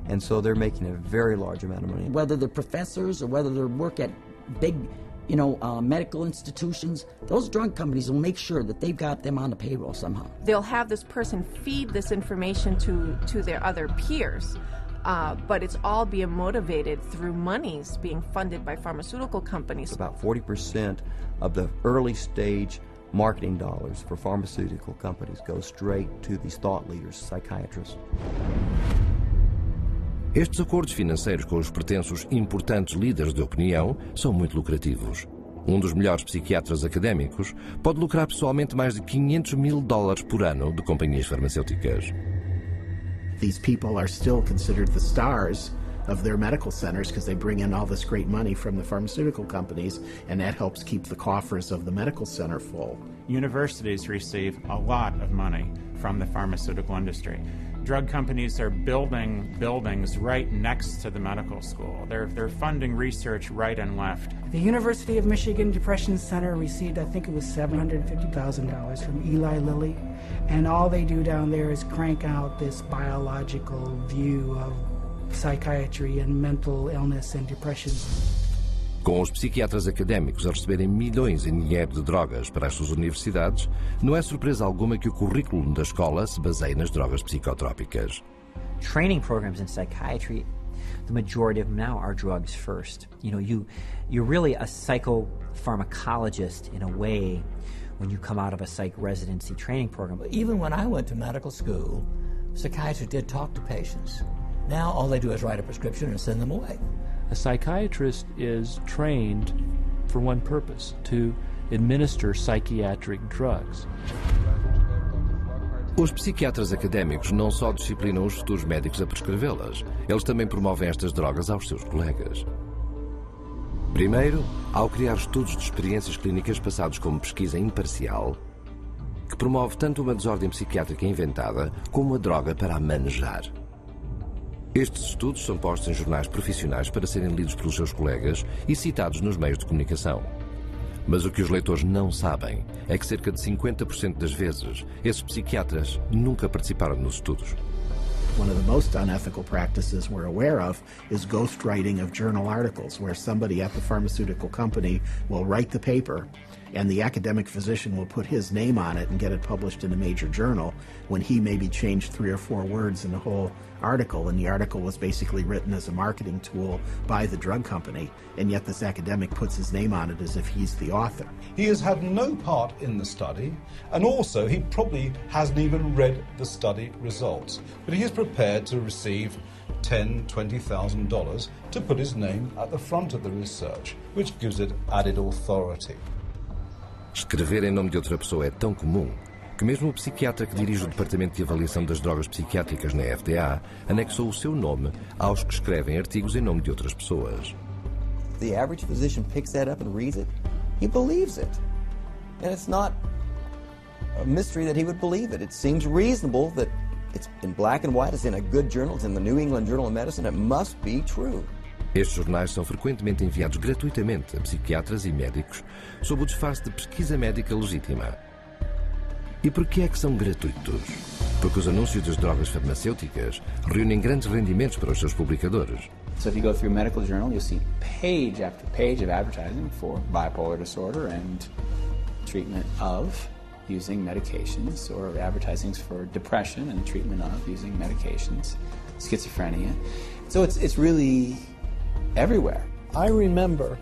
and so they're making a very large amount of money. Whether they're professors or whether they work at big, medical institutions, those drug companies will make sure that they've got them on the payroll somehow. They'll have this person feed this information to their other peers, but it's all being motivated through monies being funded by pharmaceutical companies. About 40% of the early stage marketing dollars for pharmaceutical companies go straight to these thought leaders, psychiatrists. Estes acordos financeiros com os pretensos importantes líderes de opinião são muito lucrativos. Um dos melhores psiquiatras académicos pode lucrar pessoalmente mais de $500 mil por ano de companhias farmacêuticas. These people are still considered the stars of their medical centers because they bring in all this great money from the pharmaceutical companies, and that helps keep the coffers of the medical center full. Universities receive a lot of money from the pharmaceutical industry. drug companies are building buildings right next to the medical school. They're funding research right and left. The University of Michigan Depression Center received, I think it was $750,000 from Eli Lilly, and all they do down there is crank out this biological view of psychiatry and mental illness and depression. Com os psiquiatras académicos a receberem milhões em dinheiro de drogas para as suas universidades, não é surpresa alguma que o currículo da escola se baseie nas drogas psicotrópicas. Training programs in psychiatry, the majority of them now are drugs first. You know, you're really a psychopharmacologist in a way when you come out of a psych residency training program. Even when I went to medical school, psychiatrists did talk to patients. Now all they do is write a prescription and send them away. A psychiatrist is trained for one purpose, to administer psychiatric drugs. Os psiquiatras académicos não só disciplinam os futuros médicos a prescrevê-las, eles também promovem estas drogas aos seus colegas. Primeiro, ao criar estudos de experiências clínicas passados como pesquisa imparcial, que promove tanto uma desordem psiquiátrica inventada como a droga para a manejar. Estes estudos são postos em jornais profissionais para serem lidos pelos seus colegas e citados nos meios de comunicação. Mas o que os leitores não sabem é que cerca de 50% das vezes esses psiquiatras nunca participaram nos estudos. One of the most unethical practices we're aware of is ghostwriting of journal articles, where somebody at the pharmaceutical company will write the paper and the academic physician will put his name on it and get it published in a major journal when he maybe changed 3 or 4 words in the whole article, and the article was basically written as a marketing tool by the drug company, and yet this academic puts his name on it as if he's the author. He has had no part in the study, and also he probably hasn't even read the study results, but he is prepared to receive $10,000, $20,000 to put his name at the front of the research, which gives it added authority. Escrever em nome de outra pessoa é tão comum que mesmo o psiquiatra que dirige o Departamento de Avaliação das Drogas Psiquiátricas na FDA anexou o seu nome aos que escrevem artigos em nome de outras pessoas. The average physician picks that up and reads it. He believes it. And it's not a mystery that he would believe it. It seems reasonable that it's in black and white, it's in a good journal, it's in the New England Journal of Medicine, it must be true. Estes jornais são frequentemente enviados gratuitamente a psiquiatras e médicos sob o disfarce de pesquisa médica legítima. E por que é que são gratuitos? Porque os anúncios das drogas farmacêuticas reúnem grandes rendimentos para os seus publicadores. So if you go through a medical journal, you'll see page after page of advertising for bipolar disorder and treatment of using medications, or advertisings for depression and treatment of using medications, schizophrenia. So it's really everywhere. I remember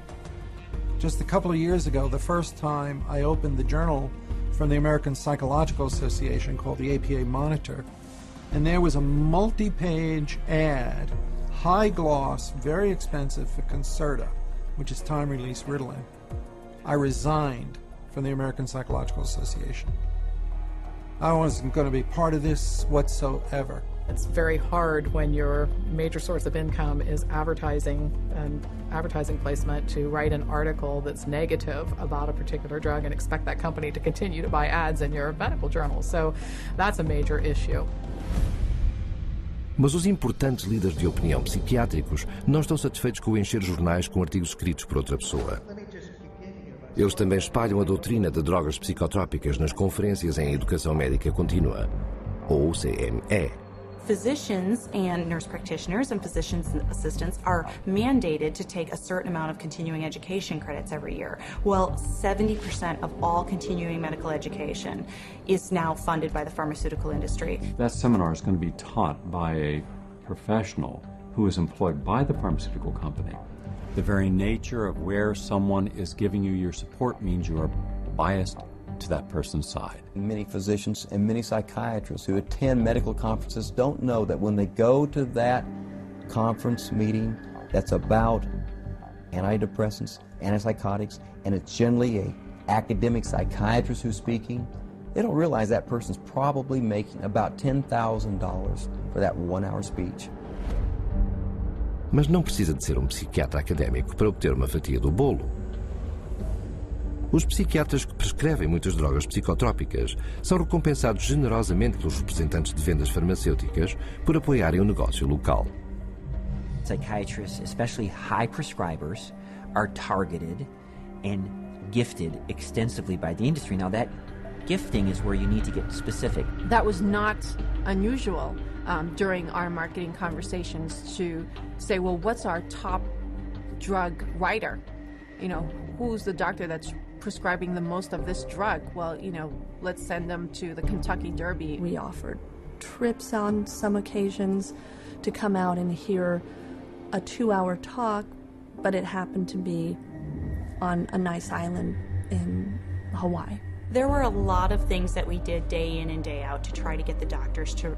just a couple of years ago, the first time I opened the journal from the American Psychological Association called the APA Monitor, and there was a multi-page ad, high gloss, very expensive, for Concerta, which is time-release Ritalin. I resigned from the American Psychological Association. I wasn't going to be part of this whatsoever. It's very hard when your major source of income is advertising and advertising placement to write an article that's negative about a particular drug and expect that company to continue to buy ads in your medical journal. So that's a major issue. Mas os importantes líderes de opinião psiquiátricos não estão satisfeitos com encher jornais com artigos escritos por outra pessoa. Eles também espalham a doutrina de drogas psicotrópicas nas conferências em Educação Médica Contínua, ou CME. Physicians and nurse practitioners and physicians assistants are mandated to take a certain amount of continuing education credits every year. Well, 70% of all continuing medical education is now funded by the pharmaceutical industry. That seminar is going to be taught by a professional who is employed by the pharmaceutical company. The very nature of where someone is giving you your support means you are biased to that person's side. Many physicians and many psychiatrists who attend medical conferences don't know that when they go to that conference meeting that's about antidepressants, antipsychotics, and it's generally an academic psychiatrist who's speaking, they don't realize that person's probably making about $10,000 for that 1-hour speech. Mas não precisa de ser um psiquiatra académico para obter uma fatia do bolo. Os psiquiatras que prescrevem muitas drogas psicotrópicas são recompensados generosamente pelos representantes de vendas farmacêuticas por apoiarem o negócio local. Psychiatrists, especially high prescribers, are targeted and gifted extensively by the industry. Now that gifting is where you need to get specific. That was not unusual during our marketing conversations to say, well, what's our top drug writer? You know, who's the doctor that's prescribing the most of this drug? Well, you know, let's send them to the Kentucky Derby. We offered trips on some occasions to come out and hear a 2-hour talk, but it happened to be on a nice island in Hawaii. There were a lot of things that we did day in and day out to try to get the doctors to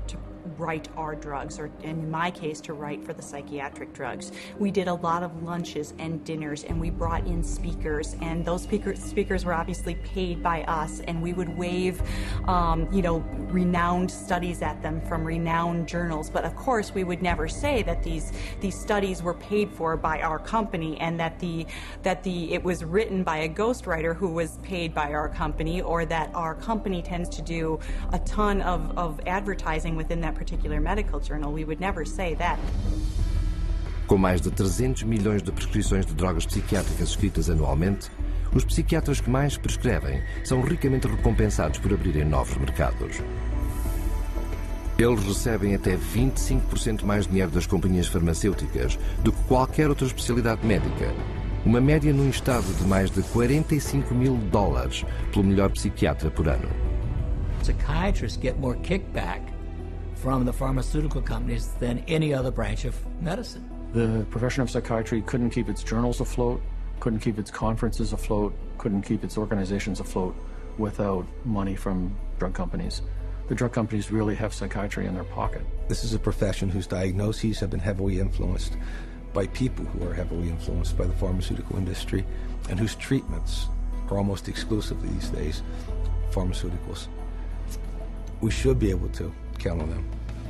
write our drugs, or in my case, to write for the psychiatric drugs. We did a lot of lunches and dinners, and we brought in speakers, and those speakers were obviously paid by us, and we would wave, renowned studies at them from renowned journals. But of course, we would never say that these studies were paid for by our company, and that it was written by a ghostwriter who was paid by our company, or that our company tends to do a ton of advertising within that particular medical journal. We would never say that. Com mais de 300 milhões de prescrições de drogas psiquiátricas escritas anualmente, os psiquiatras que mais prescrevem são ricamente recompensados por abrirem novos mercados. Eles recebem até 25% mais dinheiro das companhias farmacêuticas do que qualquer outra especialidade médica. Uma média num estado de mais de $45 mil pelo melhor psiquiatra por ano. Psychiatrists get more kickback from the pharmaceutical companies than any other branch of medicine. The profession of psychiatry couldn't keep its journals afloat, couldn't keep its conferences afloat, couldn't keep its organizations afloat without money from drug companies. The drug companies really have psychiatry in their pocket. This is a profession whose diagnoses have been heavily influenced by people who are heavily influenced by the pharmaceutical industry, and whose treatments are almost exclusively these days pharmaceuticals. We should be able to count on them.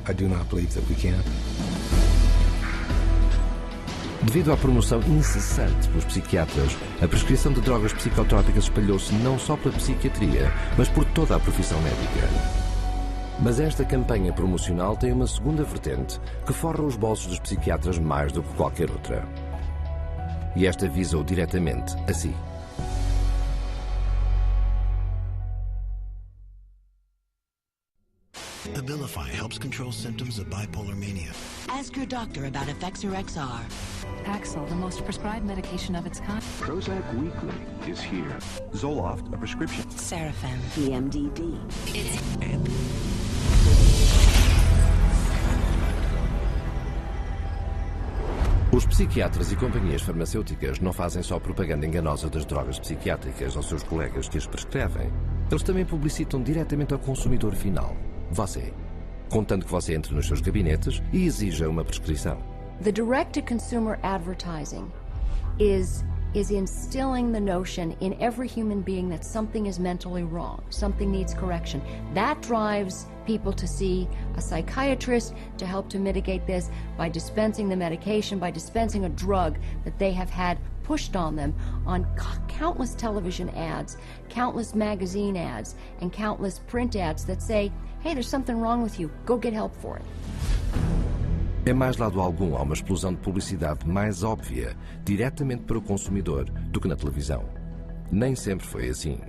I do not believe that we can. Devido à promoção incessante pelos psiquiatras, a prescrição de drogas psicotrópicas espalhou-se não só pela psiquiatria, mas por toda a profissão médica. Mas esta campanha promocional tem uma segunda vertente que forra os bolsos dos psiquiatras mais do que qualquer outra. E esta visa-o diretamente a si. Abilify helps control symptoms of bipolar mania. Ask your doctor about Effexor XR. Paxil, the most prescribed medication of its kind. Prozac Weekly is here. Zoloft, a prescription. Sarafem. PMDD. Os psiquiatras e companhias farmacêuticas não fazem só propaganda enganosa das drogas psiquiátricas aos seus colegas que as prescrevem. Eles também publicitam diretamente ao consumidor final, você, contanto que você entre nos seus gabinetes e exija uma prescrição. The direct-to-consumer advertising is instilling the notion in every human being that something is mentally wrong, something needs correction. That drives people to see a psychiatrist to help to mitigate this by dispensing the medication, by dispensing a drug that they have had pushed on them on countless television ads, countless magazine ads, and countless print ads that say, hey, there's something wrong with you, go get help for it. Em mais lado algum, há uma explosão de publicidade mais óbvia, diretamente para o consumidor, do que na televisão. Nem sempre foi assim.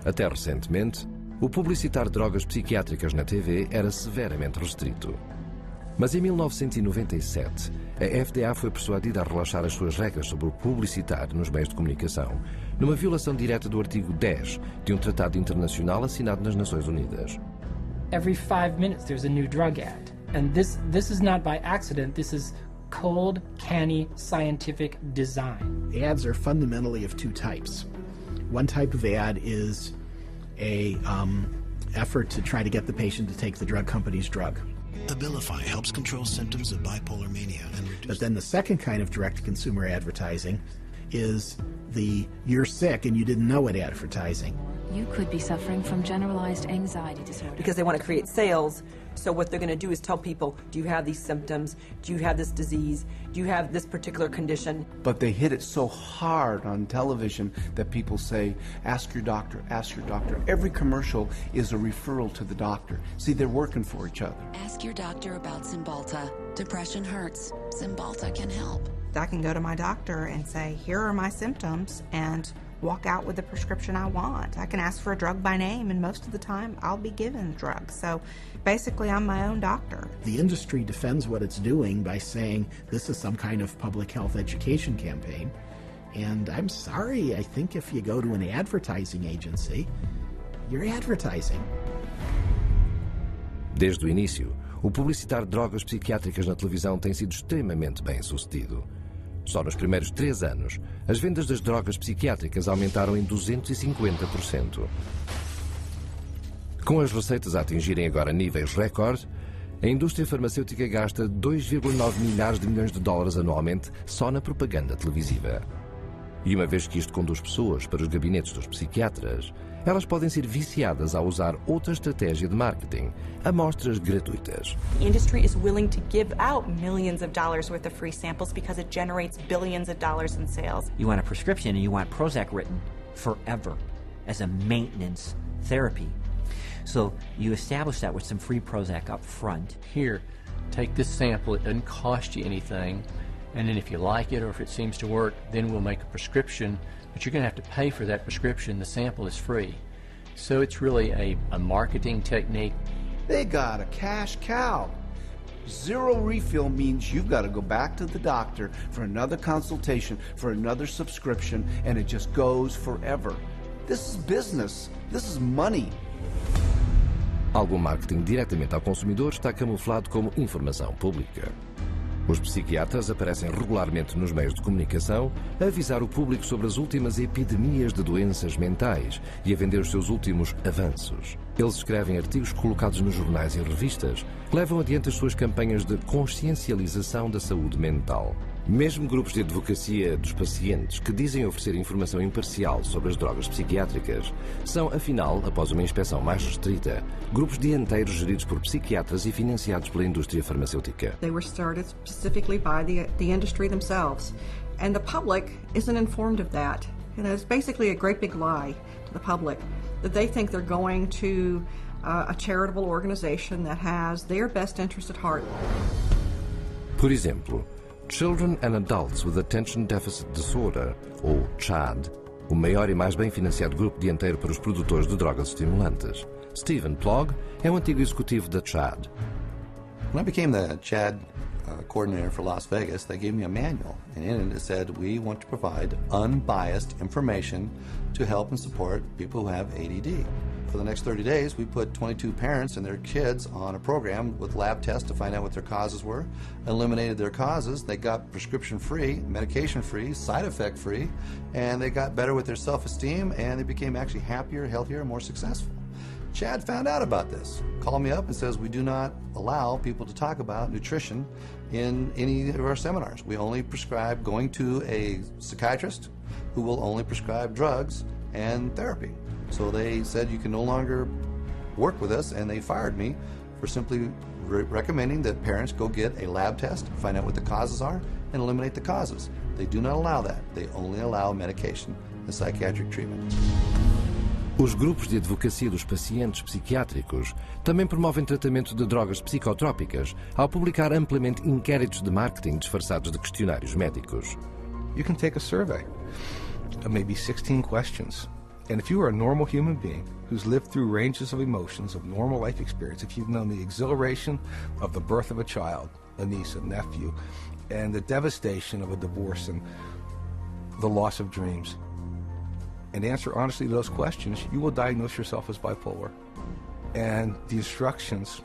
Até recentemente, o publicitar drogas psiquiátricas na TV era severamente restrito. Mas em 1997, a FDA foi persuadida a relaxar as suas regras sobre o publicitar nos meios de comunicação, numa violação direta do artigo 10 de um tratado internacional assinado nas Nações Unidas. Every 5 minutes there's a new drug ad. And this is not by accident. This is cold, canny, scientific design. Ads are fundamentally of two types. One type of ad is a effort to try to get the patient to take the drug company's drug. Abilify helps control symptoms of bipolar mania and reduce... But then the second kind of direct-to-consumer advertising is the you're sick and you didn't know it advertising. You could be suffering from generalized anxiety disorder. Because they want to create sales, so what they're going to do is tell people, do you have these symptoms? Do you have this disease? Do you have this particular condition? But they hit it so hard on television that people say, ask your doctor, ask your doctor. Every commercial is a referral to the doctor. See, they're working for each other. Ask your doctor about Cymbalta. Depression hurts. Cymbalta can help. I can go to my doctor and say, here are my symptoms, and walk out with the prescription I want. I can ask for a drug by name, and most of the time I'll be given the drug. So basically I'm my own doctor. The industry defends what it's doing by saying this is some kind of public health education campaign. And I'm sorry, I think if you go to an advertising agency, you're advertising. Desde o início, o publicitar drogas psiquiátricas na televisão tem sido extremamente bem sucedido. Só nos primeiros 3 anos, as vendas das drogas psiquiátricas aumentaram em 250%. Com as receitas a atingirem agora níveis recorde, a indústria farmacêutica gasta 2,9 milhares de milhões de dólares anualmente só na propaganda televisiva. E uma vez que isto conduz pessoas para os gabinetes dos psiquiatras, elas podem ser viciadas a usar outra estratégia de marketing, amostras gratuitas. The industry is willing to give out millions of dollars worth of free samples because it generates billions of dollars in sales. You want a prescription and you want Prozac written forever as a maintenance therapy. So you establish that with some free Prozac up front. Here, take this sample, it doesn't cost you anything, and then if you like it or if it seems to work, then we'll make a prescription, but you're going to have to pay for that prescription. The sample is free. So it's really a marketing technique. They got a cash cow. Zero refill means you've got to go back to the doctor for another consultation, for another subscription, and it just goes forever. This is business. This is money. Algum marketing diretamente ao consumidor está camuflado como informação pública. Os psiquiatras aparecem regularmente nos meios de comunicação a avisar o público sobre as últimas epidemias de doenças mentais e a vender os seus últimos avanços. Eles escrevem artigos colocados nos jornais e revistas que levam adiante as suas campanhas de consciencialização da saúde mental. Mesmo grupos de advocacia dos pacientes que dizem oferecer informação imparcial sobre as drogas psiquiátricas são, afinal, após uma inspeção mais restrita, grupos dianteiros geridos por psiquiatras e financiados pela indústria farmacêutica. They were started specifically by the industry themselves, and the public isn't informed of that. And it's basically a great big lie to the public that they think they're going to a charitable organization that has their best interest at heart. Por exemplo, Children and Adults with Attention Deficit Disorder, ou CHAD, o maior e mais bem financiado grupo dianteiro para os produtores de drogas estimulantes. Stephen Plog é um antigo executivo da CHAD. When I became the CHAD coordinator for Las Vegas, they gave me a manual, and in it said we want to provide unbiased information to help and support people who have ADD. For the next 30 days, we put 22 parents and their kids on a program with lab tests to find out what their causes were, eliminated their causes, they got prescription-free, medication-free, side-effect-free, and they got better with their self-esteem, and they became actually happier, healthier, and more successful. Chad found out about this, called me up and says we do not allow people to talk about nutrition in any of our seminars. We only prescribe going to a psychiatrist who will only prescribe drugs and therapy. So they said you can no longer work with us, and they fired me for simply recommending that parents go get a lab test, find out what the causes are, and eliminate the causes. They do not allow that. They only allow medication and psychiatric treatment. Os grupos de advocacia dos pacientes psiquiátricos também promovem tratamento de drogas psicotrópicas ao publicar amplamente inquéritos de marketing disfarçados de questionários médicos. You can take a survey of maybe 16 questions. And if you are a normal human being who's lived through ranges of emotions of normal life experience, if you've known the exhilaration of the birth of a child, a niece, a nephew, and the devastation of a divorce and the loss of dreams, and answer honestly to those questions, you will diagnose yourself as bipolar. And the instructions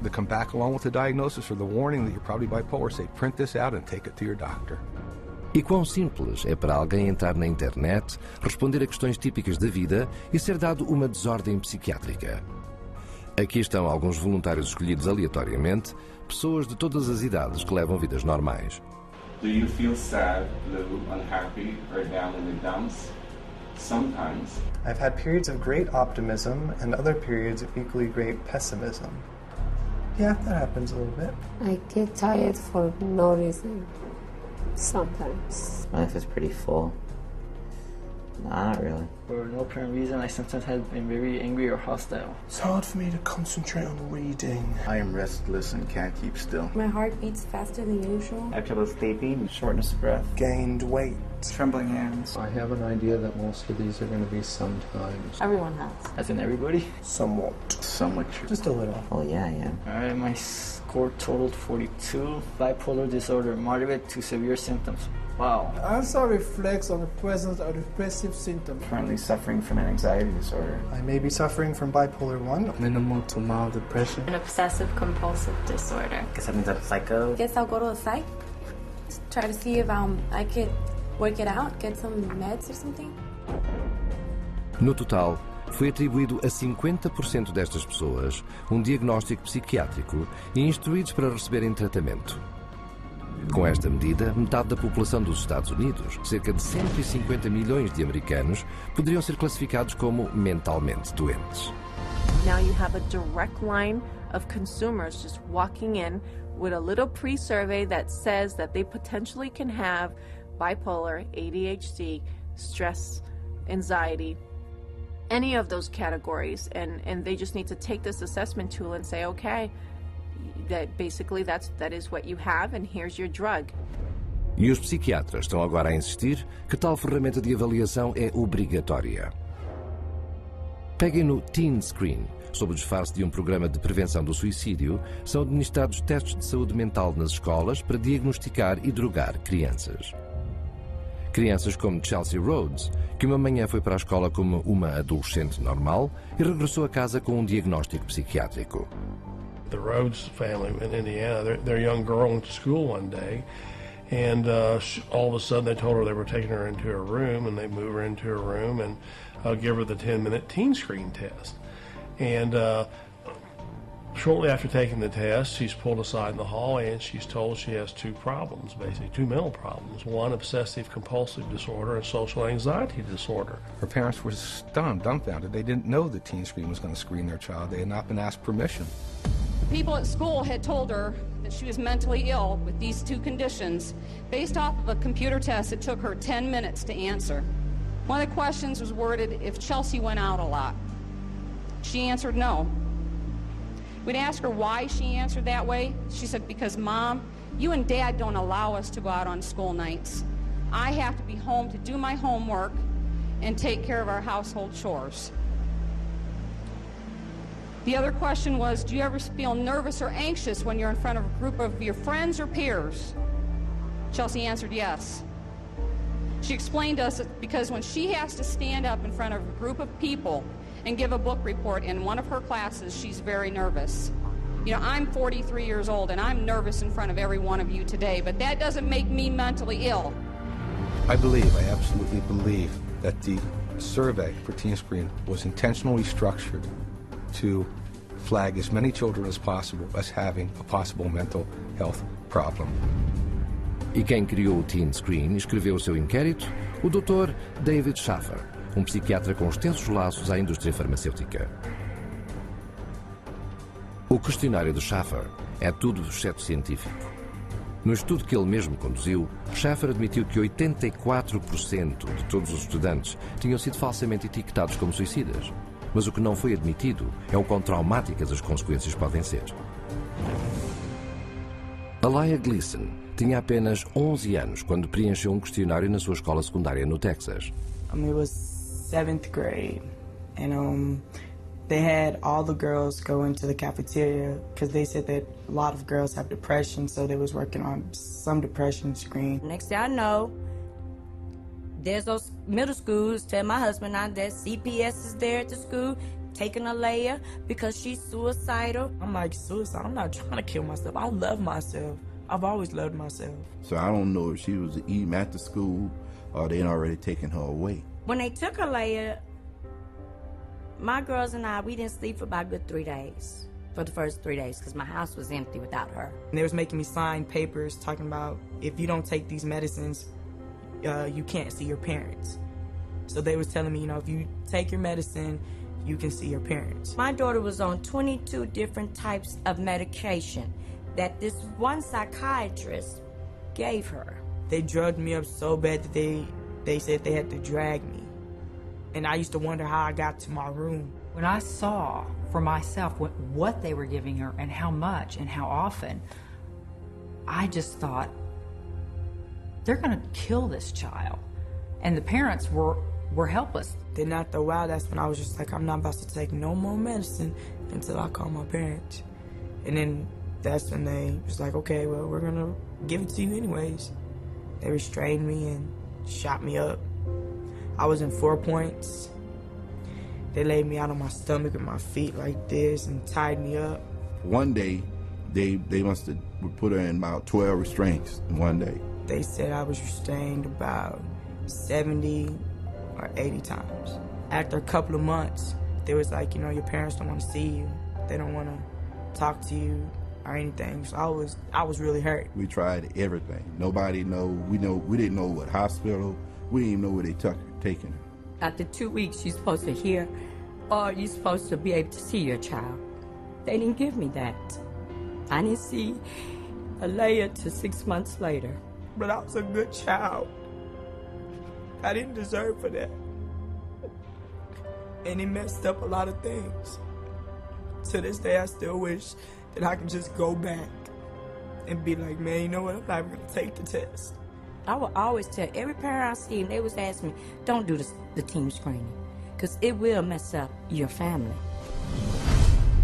that come back along with the diagnosis or the warning that you're probably bipolar say, print this out and take it to your doctor. E quão simples é para alguém entrar na internet, responder a questões típicas da vida e ser dado uma desordem psiquiátrica. Aqui estão alguns voluntários escolhidos aleatoriamente, pessoas de todas as idades que levam vidas normais. Do you feel sad, blue, unhappy, or down in the dumps? Sometimes. I've had periods of great optimism and other periods of equally great pessimism. Yeah, that happens a little bit. I get tired for no reason. Sometimes. Life is pretty full. Nah, not really. For no apparent reason, I sometimes have been very angry or hostile. It's hard for me to concentrate on reading. I am restless and can't keep still. My heart beats faster than usual. I have trouble sleeping, shortness of breath. Gained weight. Trembling hands. I have an idea that most of these are going to be sometimes. Everyone has. As in everybody? Somewhat. Somewhat true. Just a little. Oh, yeah, I am. Alright, my score totaled 42. Bipolar disorder, moderate to severe symptoms. Wow. Answer reflects on the presence of depressive symptoms. Currently suffering from an anxiety disorder. I may be suffering from bipolar 1. Minimal to mild depression. An obsessive compulsive disorder. Guess that means I'm psycho. Guess I'll go to a psych. Try to see if I could work it out, get some meds or something. No total, foi atribuído a 50% destas pessoas um diagnóstico psiquiátrico e instruídos para receberem tratamento. Com esta medida, metade da população dos Estados Unidos, cerca de 150 milhões de americanos, poderiam ser classificados como mentalmente doentes. Now you have a direct line of consumers just walking in with a little pre-survey that says that they potentially can have bipolar, ADHD, stress, anxiety, any of those categories, and they just need to take this assessment tool and say, okay, that basically that is what you have and here's your drug. E os psiquiatras estão agora a insistir que tal ferramenta de avaliação é obrigatória. Peguem no Teen Screen. Sob o disfarce de um programa de prevenção do suicídio, são administrados testes de saúde mental nas escolas para diagnosticar e drogar crianças. Crianças como Chelsea Rhodes, que uma manhã foi para a escola como uma adolescente normal e regressou a casa com um diagnóstico psiquiátrico. The Rhodes family in Indiana, their young girl went to school one day, and all of a sudden they told her they were taking her into her room, and they move her into her room and give her the 10-minute teen screen test. And shortly after taking the test, she's pulled aside in the hallway and she's told she has two problems, basically, two mental problems. One, obsessive compulsive disorder, and social anxiety disorder. Her parents were stunned, dumbfounded. They didn't know the teen screen was going to screen their child. They had not been asked permission. People at school had told her that she was mentally ill with these two conditions based off of a computer test that took her 10 minutes to answer. One of the questions was worded if Chelsea went out a lot. She answered no. We'd ask her why she answered that way. She said, because Mom, you and Dad don't allow us to go out on school nights. I have to be home to do my homework and take care of our household chores. The other question was, do you ever feel nervous or anxious when you're in front of a group of your friends or peers? Chelsea answered yes. She explained to us that because when she has to stand up in front of a group of people and give a book report in one of her classes, she's very nervous. You know, I'm 43 years old and I'm nervous in front of every one of you today, but that doesn't make me mentally ill. I absolutely believe that the survey for Teen Screen was intentionally structured to flag as many children as possible as having a possible mental health problem. E quem criou o Teen Screen e escreveu o seu inquérito? O Dr. David Schaffer, um psiquiatra com extensos laços à indústria farmacêutica. O questionário de Schaffer é tudo exceto científico. No estudo que ele mesmo conduziu, Schaffer admitiu que 84% de todos os estudantes tinham sido falsamente etiquetados como suicidas. Mas o que não foi admitido é o quão traumáticas as consequências podem ser. Alaya Gleason tinha apenas 11 anos quando preencheu um questionário na sua escola secundária no Texas. It was 7th grade, and they had all the girls go into the cafeteria because they said that a lot of girls have depression, so they was working on some depression screen. Next thing I know, there's those middle schools tell my husband now that CPS is there at the school taking Alaya because she's suicidal. I'm like, suicide? I'm not trying to kill myself. I love myself. I've always loved myself. So I don't know if she was eating at the school or they'd already taken her away. When they took Alaya, my girls and I, we didn't sleep for about a good 3 days. For the first 3 days, because my house was empty without her. And they was making me sign papers talking about if you don't take these medicines, you can't see your parents. So they was telling me, you know, if you take your medicine, you can see your parents. My daughter was on 22 different types of medication that this one psychiatrist gave her. They drugged me up so bad that they said they had to drag me. And I used to wonder how I got to my room. When I saw for myself what they were giving her and how much and how often, I just thought, they're going to kill this child. And the parents were helpless. Then after a while, that's when I was just like, I'm not about to take no more medicine until I call my parents. And then that's when they was like, okay, well, we're going to give it to you anyways. They restrained me and shot me up. I was in 4 points. They laid me out on my stomach with my feet like this and tied me up. One day, they must have put her in about 12 restraints in one day. They said I was restrained about 70 or 80 times. After a couple of months, they was like, you know, your parents don't want to see you. They don't want to talk to you or anything. So I was really hurt. We tried everything. Nobody we didn't know what hospital. We didn't even know where they taking her. After 2 weeks, you're supposed to hear, or you're supposed to be able to see your child. They didn't give me that. I didn't see Alea till 6 months later. But I was a good child. I didn't deserve for that. And it messed up a lot of things. To this day, I still wish that I could just go back and be like, man, you know what, I'm not even gonna take the test. I would always tell every parent I see, and they was asking me, don't do the team screening, because it will mess up your family.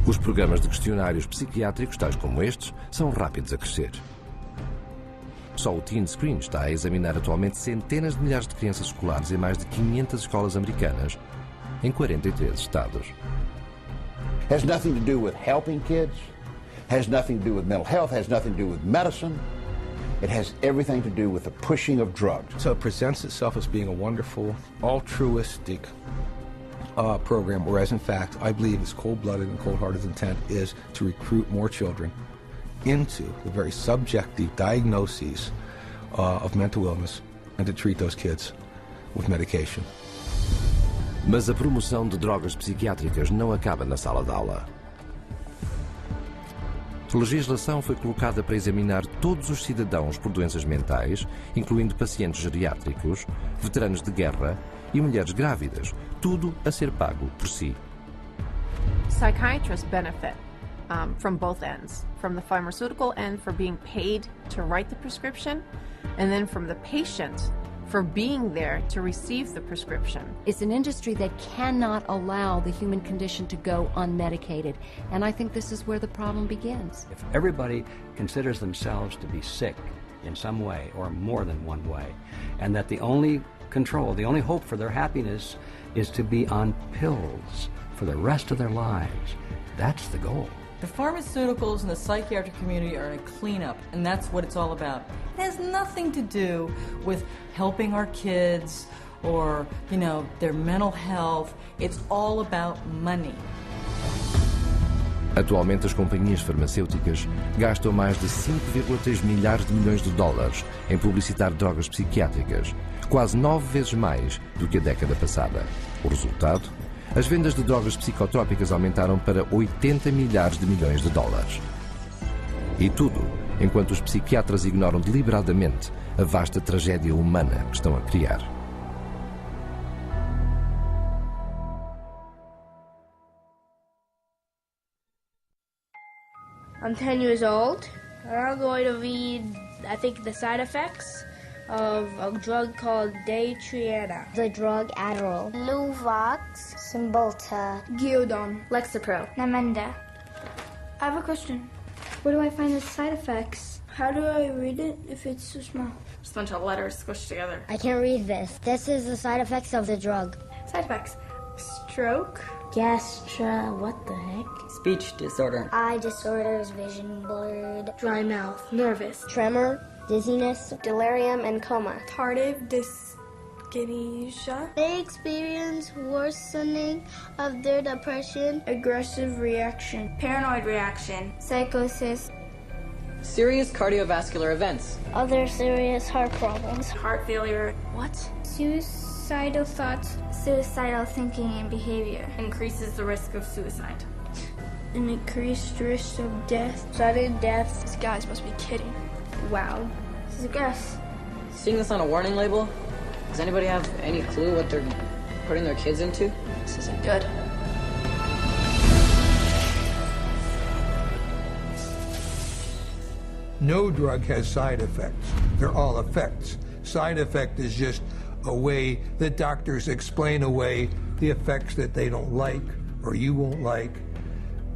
Os programas de questionários psiquiátricos, tais como estes, são rápidos a crescer. Só o Teen Screen está a examinar atualmente centenas de milhares de crianças escolares em mais de 500 escolas americanas, em 43 estados. Has nothing to do with helping kids, has nothing to do with mental health, has nothing to do with medicine. It has everything to do with the pushing of drugs. So it presents itself as being a wonderful, altruistic program, whereas in fact, I believe its cold-blooded and cold-hearted intent is to recruit more children into the very subjective diagnoses of mental illness and to treat those kids with medication. Mas a promoção de drogas psiquiátricas não acaba na sala de aula. A legislação foi colocada para examinar todos os cidadãos por doenças mentais, incluindo pacientes geriátricos, veteranos de guerra e mulheres grávidas, tudo a ser pago por si. Psychiatrists benefit from both ends, from the pharmaceutical end for being paid to write the prescription, and then from the patient for being there to receive the prescription. It's an industry that cannot allow the human condition to go unmedicated, and I think this is where the problem begins. If everybody considers themselves to be sick in some way or more than one way, and that the only control, the only hope for their happiness is to be on pills for the rest of their lives, that's the goal. The pharmaceuticals and the psychiatric community are in a cleanup, and that's what it's all about. It has nothing to do with helping our kids or, you know, their mental health. It's all about money. Atualmente, as companhias farmacêuticas gastam mais de 5,3 milhares de milhões de dólares em publicitar drogas psiquiátricas, quase 9 vezes mais do que a década passada. O resultado? As vendas de drogas psicotrópicas aumentaram para 80 milhares de milhões de dólares. E tudo enquanto os psiquiatras ignoram deliberadamente a vasta tragédia humana que estão a criar. I'm 10 years old, and I'm going to read, I think, the side effects of a drug called Daytriana. The drug Adderall. Luvox. Cymbalta. Giodon. Lexapro. Namenda. I have a question. Where do I find the side effects? How do I read it if it's so small? Just a bunch of letters squished together. I can't read this. This is the side effects of the drug. Side effects. Stroke. What the heck? Speech disorder. Eye disorders, vision blurred. Dry mouth. Nervous. Tremor. Dizziness, delirium, and coma. Tardive dyskinesia. They experience worsening of their depression. Aggressive reaction. Paranoid reaction. Psychosis. Serious cardiovascular events. Other serious heart problems. Heart failure. What? Suicide. Suicidal thoughts. Suicidal thinking and behavior. Increases the risk of suicide. An increased risk of death. Sudden death. These guys must be kidding. Wow. This is gross. Seeing this on a warning label, does anybody have any clue what they're putting their kids into? This isn't good. No drug has side effects. They're all effects. Side effect is just a way that doctors explain away the effects that they don't like or you won't like,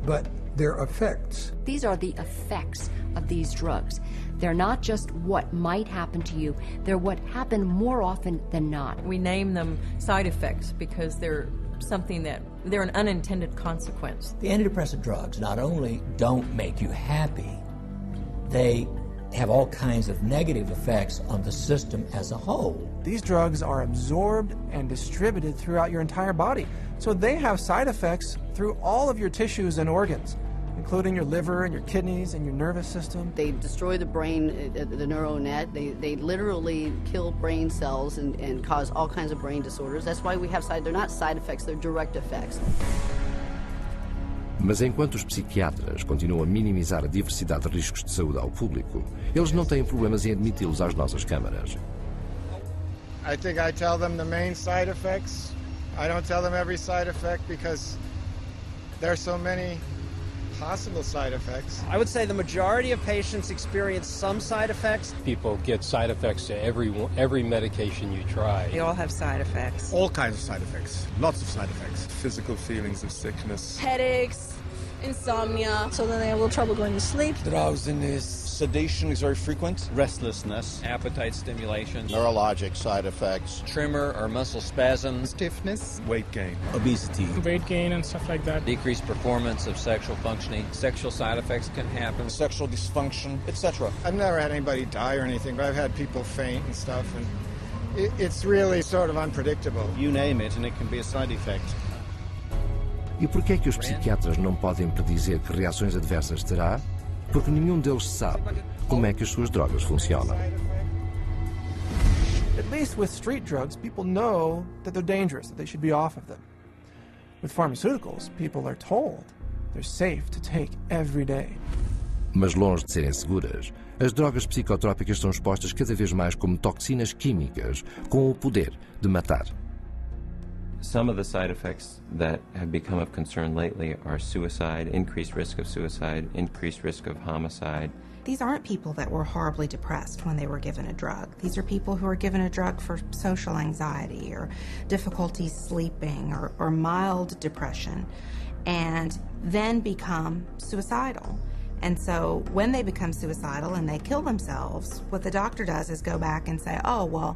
but they're effects. These are the effects of these drugs. They're not just what might happen to you, they're what happen more often than not. We name them side effects because they're an unintended consequence. The antidepressant drugs not only don't make you happy, they have all kinds of negative effects on the system as a whole. These drugs are absorbed and distributed throughout your entire body, so they have side effects through all of your tissues and organs, including your liver and your kidneys and your nervous system. They destroy the brain, the neural net. They literally kill brain cells and cause all kinds of brain disorders. That's why we have they're not side effects, they're direct effects. Mas enquanto os psiquiatras continuam a minimizar a diversidade de riscos de saúde ao público, eles não têm problemas em admiti-los às nossas câmaras. I think I tell them the main side effects. I don't tell them every side effect because there are so many possible side effects. I would say the majority of patients experience some side effects. People get side effects to every medication you try. They all have side effects. All kinds of side effects. Lots of side effects. Physical feelings of sickness. Headaches, insomnia. So then they have a little trouble going to sleep. Drowsiness. Sedation is very frequent. Restlessness, appetite stimulation, neurologic side effects, tremor or muscle spasms, stiffness, weight gain, obesity, weight gain and stuff like that, decreased performance of sexual functioning. Sexual side effects can happen, sexual dysfunction, etc. I've never had anybody die or anything, but I've had people faint and stuff, and it's really sort of unpredictable. You name it, and it can be a side effect. E por que é que os psiquiatras não podem predizer que reações adversas terá? Porque nenhum deles sabe como é que as suas drogas funcionam. At least with street drugs, people know that they're dangerous, that they should be off of them. With pharmaceuticals, people are told they're safe to take every day. Mas longe de serem seguras, as drogas psicotrópicas são expostas cada vez mais como toxinas químicas com o poder de matar. Some of the side effects that have become of concern lately are suicide, increased risk of suicide, increased risk of homicide. These aren't people that were horribly depressed when they were given a drug. These are people who are given a drug for social anxiety or difficulty sleeping or mild depression and then become suicidal. And so when they become suicidal and they kill themselves, what the doctor does is go back and say, oh, well,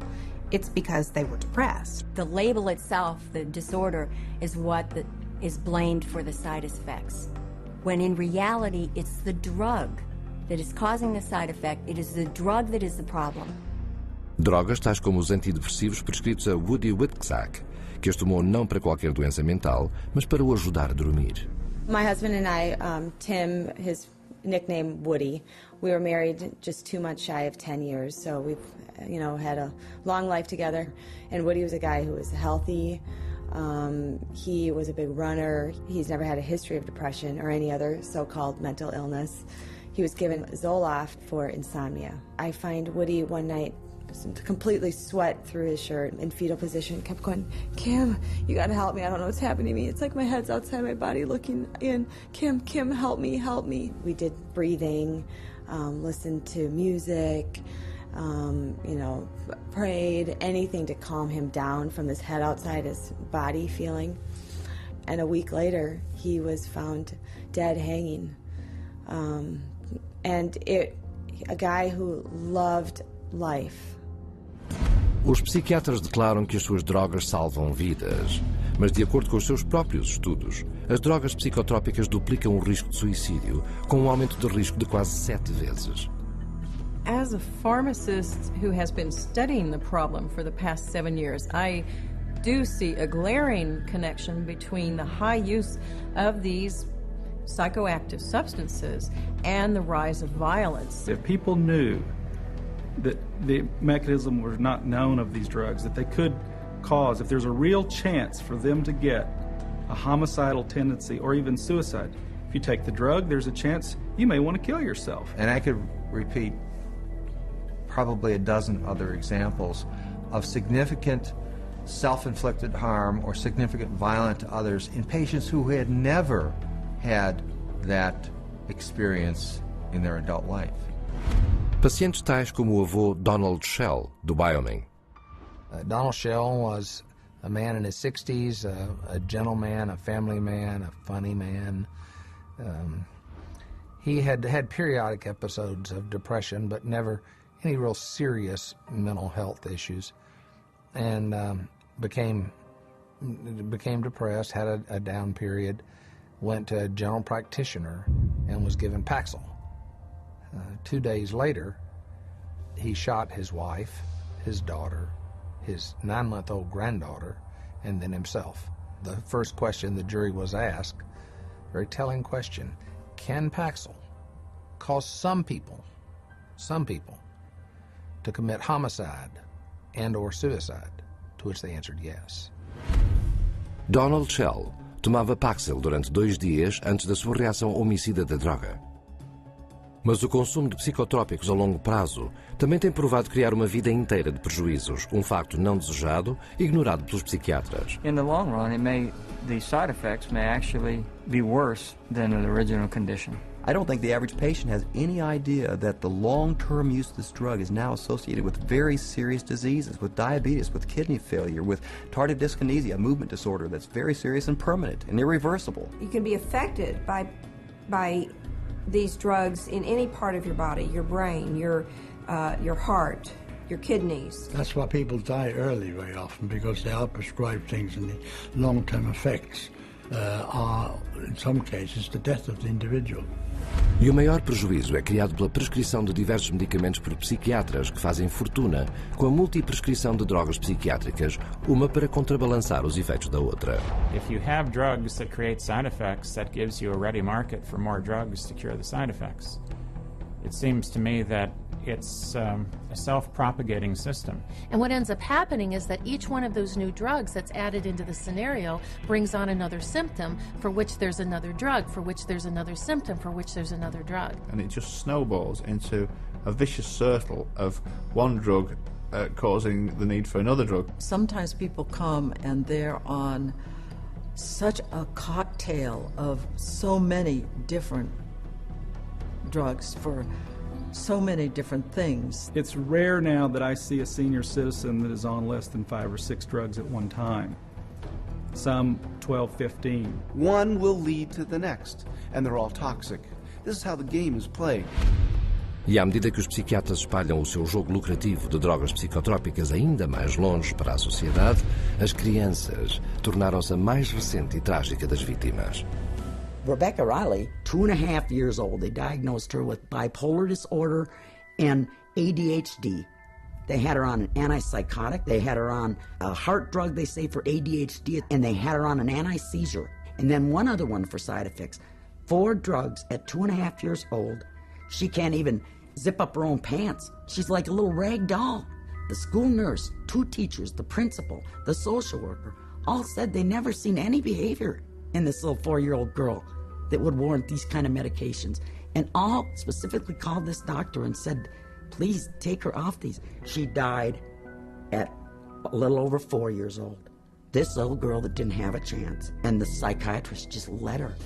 it's because they were depressed. The label itself, the disorder, is what is blamed for the side effects. When in reality, it's the drug that is causing the side effect. It is the drug that is the problem. Drogas tais como os antidepressivos prescritos a Woody Witczak, que os tomou não para qualquer doença mental, mas para o ajudar a dormir. My husband and I, Tim, his nickname Woody, we were married just 2 months shy of 10 years, so we've had a long life together. And Woody was a guy who was healthy. He was a big runner. He's never had a history of depression or any other so-called mental illness. He was given Zoloft for insomnia. I find Woody one night completely sweat through his shirt in fetal position, kept going, Kim, you gotta help me. I don't know what's happening to me. It's like my head's outside my body looking in. Kim, help me, help me. We did breathing, listened to music, prayed, anything to calm him down from this head outside his body feeling. And a week later, he was found dead hanging. A guy who loved life. Os psiquiatras declaram que as suas drogas salvam vidas, mas de acordo com os seus próprios estudos, as drogas psicotrópicas duplicam o risco de suicídio, com um aumento de risco de quase 7 vezes. As a pharmacist who has been studying the problem for the past 7 years, I do see a glaring connection between the high use of these psychoactive substances and the rise of violence. If people knew that the mechanism was not known of these drugs, that they could cause, if there's a real chance for them to get a homicidal tendency or even suicide, if you take the drug, there's a chance you may want to kill yourself. And I could repeat probably a dozen other examples of significant self-inflicted harm or significant violence to others in patients who had never had that experience in their adult life. Pacientes tais como o avô Donald Shell, do Wyoming. Donald Shell was a man in his 60s, a gentleman, a family man, a funny man. He had had periodic episodes of depression, but never any real serious mental health issues, and became depressed, had a down period, went to a general practitioner and was given Paxil. 2 days later, he shot his wife, his daughter, his 9-month-old granddaughter, and then himself. The first question the jury was asked, very telling question, can Paxil cause some people to commit homicide and or suicide? To which they answered yes. Donald Shell tomava Paxil durante 2 dias antes da sua reação homicida da droga. Mas o consumo de psicotrópicos a longo prazo também tem provado criar uma vida inteira de prejuízos, um facto não desejado e ignorado pelos psiquiatras. In the long run, the side effects may actually be worse than the original condition. I don't think the average patient has any idea that the long-term use of this drug is now associated with very serious diseases, with diabetes, with kidney failure, with tardive dyskinesia, a movement disorder that's very serious and permanent and irreversible. You can be affected by these drugs in any part of your body, your brain, your heart, your kidneys. That's why people die early very often, because they are prescribed things and the long-term effects are, in some cases, the death of the individual. E o maior prejuízo é criado pela prescrição de diversos medicamentos por psiquiatras que fazem fortuna com a multiprescrição de drogas psiquiátricas, uma para contrabalançar os efeitos da outra. If you have drugs that create side effects, that gives you a ready market for more drugs to cure the side effects. It seems to me that it's a self-propagating system. And what ends up happening is that each one of those new drugs that's added into the scenario brings on another symptom for which there's another drug, for which there's another symptom, for which there's another drug. And it just snowballs into a vicious circle of one drug causing the need for another drug. Sometimes people come and they're on such a cocktail of so many different drugs for so many different things. It's rare now that I see a senior citizen that is on less than 5 or 6 drugs at one time. Some 12, 15. One will lead to the next, and they're all toxic. This is how the game is played. E à medida que os psiquiatras espalham o seu jogo lucrativo de drogas psicotrópicas ainda mais longe para a sociedade, as crianças tornaram-se a mais recente e trágica das vítimas. Rebecca Riley, 2.5 years old, they diagnosed her with bipolar disorder and ADHD. They had her on an antipsychotic, they had her on a heart drug, they say, for ADHD, and they had her on an anti-seizure. And then one other one for side effects. 4 drugs at 2.5 years old. She can't even zip up her own pants. She's like a little rag doll. The school nurse, 2 teachers, the principal, the social worker, all said they never seen any behavior in this little 4-year-old girl that would warrant these kind of medications. And all specifically called this doctor and said, please take her off these. She died at a little over 4 years old. This little girl that didn't have a chance. And the psychiatrist just let her.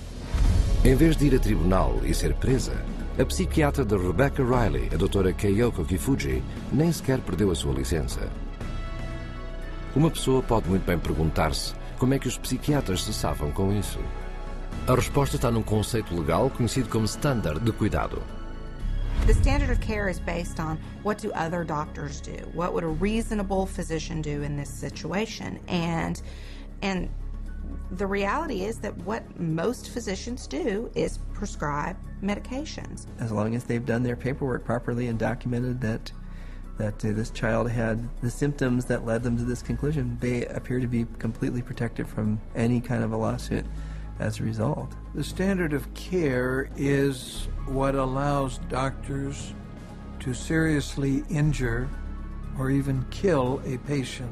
Em vez de ir a tribunal e ser presa, a psiquiatra de Rebecca Riley, a doutora Keiyoko Kifuji, nem sequer perdeu a sua licença. Uma pessoa pode muito bem perguntar-se como é que os psiquiatras se safam com isso. A resposta está num conceito legal conhecido como standard de cuidado. The standard of care is based on what do other doctors do? What would a reasonable physician do in this situation? And the reality is that what most physicians do is prescribe medications. As long as they've done their paperwork properly and documented that this child had the symptoms that led them to this conclusion, they appear to be completely protected from any kind of a lawsuit as a result. The standard of care is what allows doctors to seriously injure or even kill a patient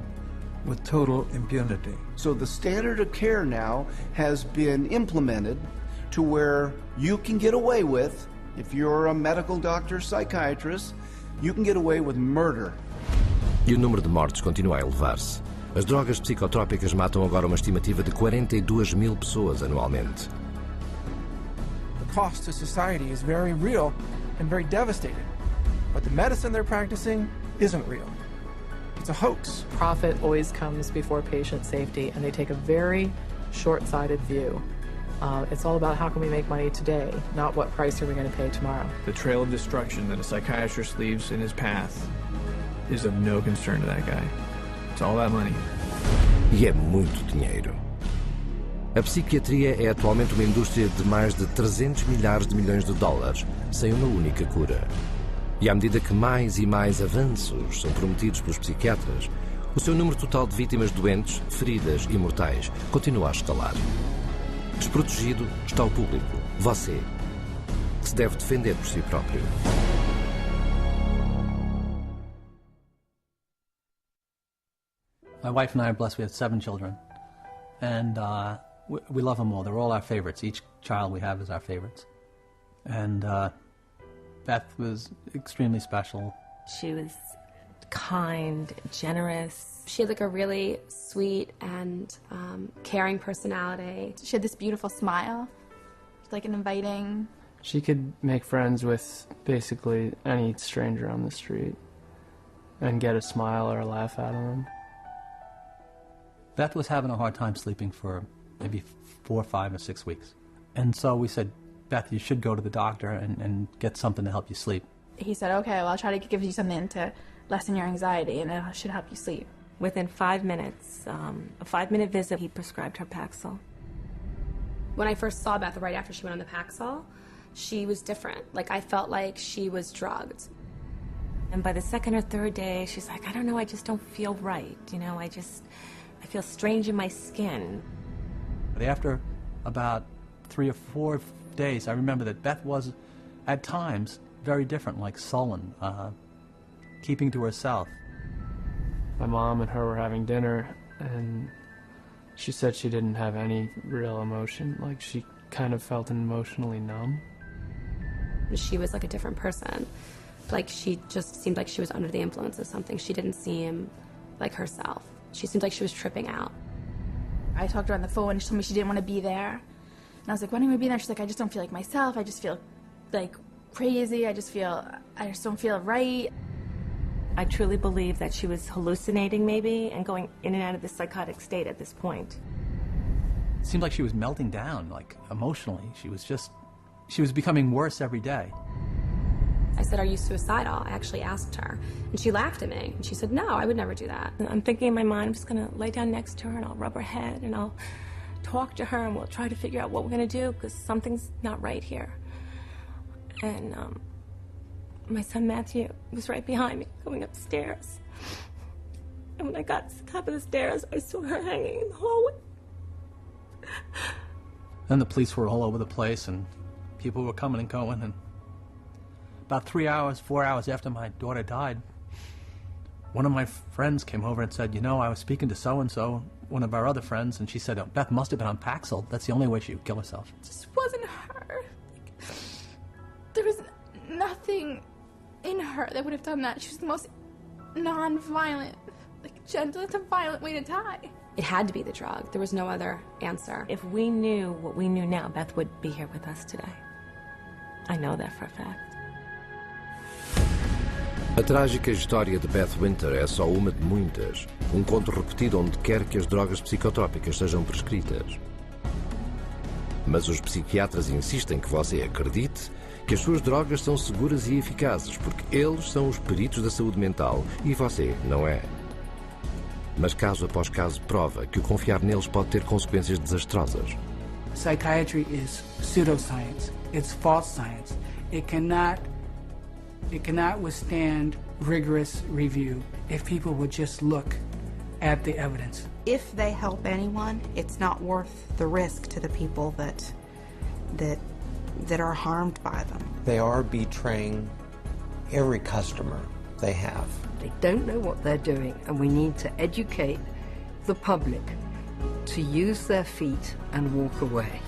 with total impunity. So the standard of care now has been implemented to where you can get away with, if you're a medical doctor, psychiatrist, you can get away with murder. E o número de mortes continua a elevar-se. As drogas psicotrópicas matam agora uma estimativa de 42 mil pessoas anualmente. The cost to society is very real and very devastating. But the medicine they're practicing isn't real. It's a hoax. Profit always comes before patient safety, and they take a very short-sighted view. It's all about how can we make money today, not what price are we going to pay tomorrow. The trail of destruction that a psychiatrist leaves in his path is of no concern to that guy. It's all that money. E é muito dinheiro. A psiquiatria é atualmente uma indústria de mais de 300 milhares de milhões de dólares, sem uma única cura. E à medida que mais e mais avanços são prometidos pelos psiquiatras, o seu número total de vítimas doentes, feridas e mortais continua a escalar. Desprotegido está o público, você, que se deve defender por si próprio. My wife and I are blessed. We have 7 children, and we love them all. They're all our favorites. Each child we have is our favorites. And Beth was extremely special. She was kind, generous. She had like a really sweet and caring personality. She had this beautiful smile, like an inviting. She could make friends with basically any stranger on the street and get a smile or a laugh out of them. Beth was having a hard time sleeping for maybe 4, 5, or 6 weeks. And so we said, Beth, you should go to the doctor and get something to help you sleep. He said, okay, well, I'll try to give you something to lessen your anxiety, and it should help you sleep. Within 5 minutes, a 5-minute visit, he prescribed her Paxil. When I first saw Beth right after she went on the Paxil, she was different. Like, I felt like she was drugged. And by the second or third day, she's like, I don't know, I just don't feel right. You know, I feel strange in my skin. But after about 3 or 4 days, I remember that Beth was, at times, very different, like sullen, keeping to herself. My mom and her were having dinner, and she said she didn't have any real emotion. Like, she kind of felt emotionally numb. She was like a different person. Like, she just seemed like she was under the influence of something. She didn't seem like herself. She seemed like she was tripping out. I talked to her on the phone, and she told me she didn't want to be there. And I was like, why don't you be there? She's like, I just don't feel like myself. I just feel like crazy. I just don't feel right. I truly believe that she was hallucinating maybe and going in and out of this psychotic state at this point. It seemed like she was melting down, like emotionally. She was becoming worse every day. I said, are you suicidal? I actually asked her. And she laughed at me. And she said, no, I would never do that. I'm thinking in my mind, I'm just going to lay down next to her and I'll rub her head and I'll talk to her and we'll try to figure out what we're going to do because something's not right here. And my son Matthew was right behind me going upstairs. And when I got to the top of the stairs, I saw her hanging in the hallway. Then the police were all over the place and people were coming and going, and about 3 hours, 4 hours after my daughter died, one of my friends came over and said, you know, I was speaking to so-and-so, one of our other friends, and she said, oh, Beth must have been on Paxil. That's the only way she would kill herself. It just wasn't her. There was nothing in her that would have done that. She was the most non-violent, like gentle to violent way to die. It had to be the drug. There was no other answer. If we knew what we knew now, Beth would be here with us today. I know that for a fact. A trágica história de Beth Winter é só uma de muitas. Um conto repetido onde quer que as drogas psicotrópicas sejam prescritas. Mas os psiquiatras insistem que você acredite que as suas drogas são seguras e eficazes, porque eles são os peritos da saúde mental e você não é. Mas caso após caso prova que o confiar neles pode ter consequências desastrosas. Psychiatry is pseudoscience. It's false science. It cannot withstand rigorous review if people would just look at the evidence. If they help anyone, it's not worth the risk to the people that are harmed by them. They are betraying every customer they have. They don't know what they're doing, and we need to educate the public to use their feet and walk away.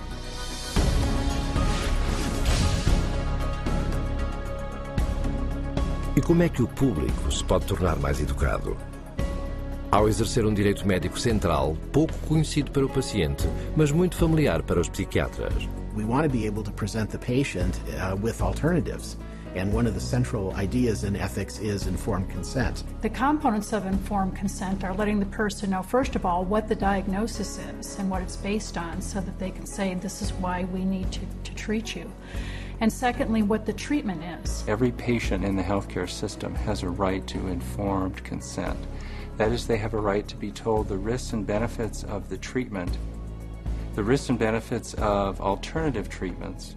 E como é que o público se pode tornar mais educado? Ao exercer um direito médico central, pouco conhecido para o paciente, mas muito familiar para os psiquiatras. We want to be able to present the patient with alternatives. And one of the central ideas in ethics is informed consent. The components of informed consent are letting the person know, first of all, what the diagnosis is and what it's based on so that they can say, this is why we need to treat you. And secondly, what the treatment is. Every patient in the healthcare system has a right to informed consent. That is, they have a right to be told the risks and benefits of the treatment, the risks and benefits of alternative treatments,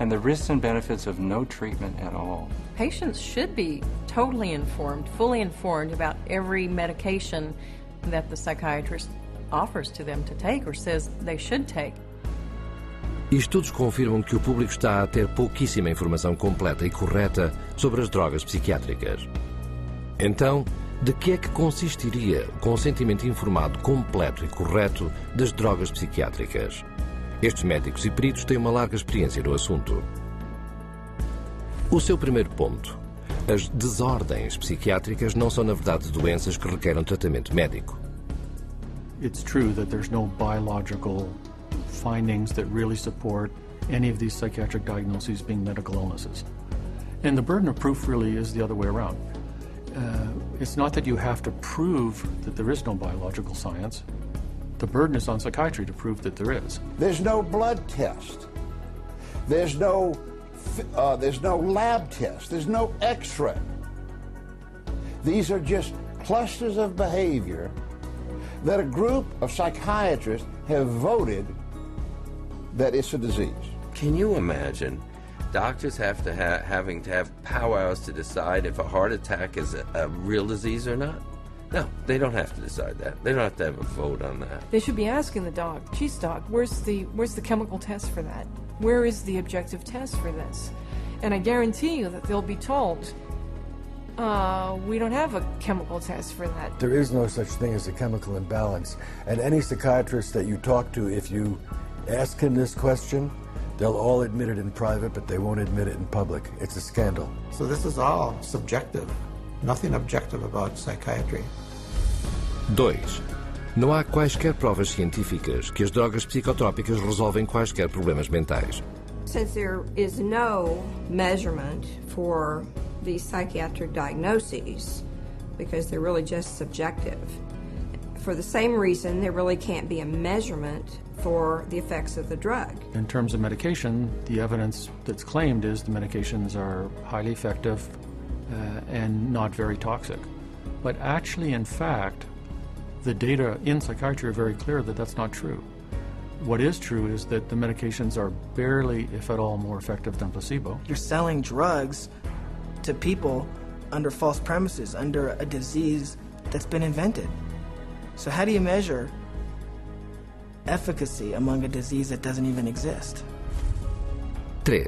and the risks and benefits of no treatment at all. Patients should be totally informed, fully informed about every medication that the psychiatrist offers to them to take or says they should take. E estudos confirmam que o público está a ter pouquíssima informação completa e correta sobre as drogas psiquiátricas. Então, de que é que consistiria o consentimento informado, completo e correto das drogas psiquiátricas? Estes médicos e peritos têm uma larga experiência no assunto. O seu primeiro ponto. As desordens psiquiátricas não são, na verdade, doenças que requerem tratamento médico. It's true that there's no biological findings that really support any of these psychiatric diagnoses being medical illnesses. And the burden of proof really is the other way around. It's not that you have to prove that there is no biological science. The burden is on psychiatry to prove that there is. There's no blood test. There's no lab test. There's no X-ray. These are just clusters of behavior that a group of psychiatrists have voted that it's a disease. Can you imagine doctors having to have powwows to decide if a heart attack is a real disease or not? No, they don't have to decide that. They don't have to have a vote on that. They should be asking the doc, geez, doc, where's the chemical test for that? Where is the objective test for this? And I guarantee you that they'll be told, we don't have a chemical test for that. There is no such thing as a chemical imbalance. And any psychiatrist that you talk to, if you ask him this question, they'll all admit it in private, but they won't admit it in public. It's a scandal. So this is all subjective. Nothing objective about psychiatry. 2. Não há quaisquer provas científicas que as drogas psicotrópicas resolvem quaisquer problemas mentais. Since there is no measurement for these psychiatric diagnoses, because they're really just subjective, for the same reason there really can't be a measurement for the effects of the drug. In terms of medication, the evidence that's claimed is the medications are highly effective and not very toxic. But actually, in fact, the data in psychiatry are very clear that that's not true. What is true is that the medications are barely, if at all, more effective than placebo. You're selling drugs to people under false premises, under a disease that's been invented. So how do you measure efficacy among a disease that doesn't even exist? 3.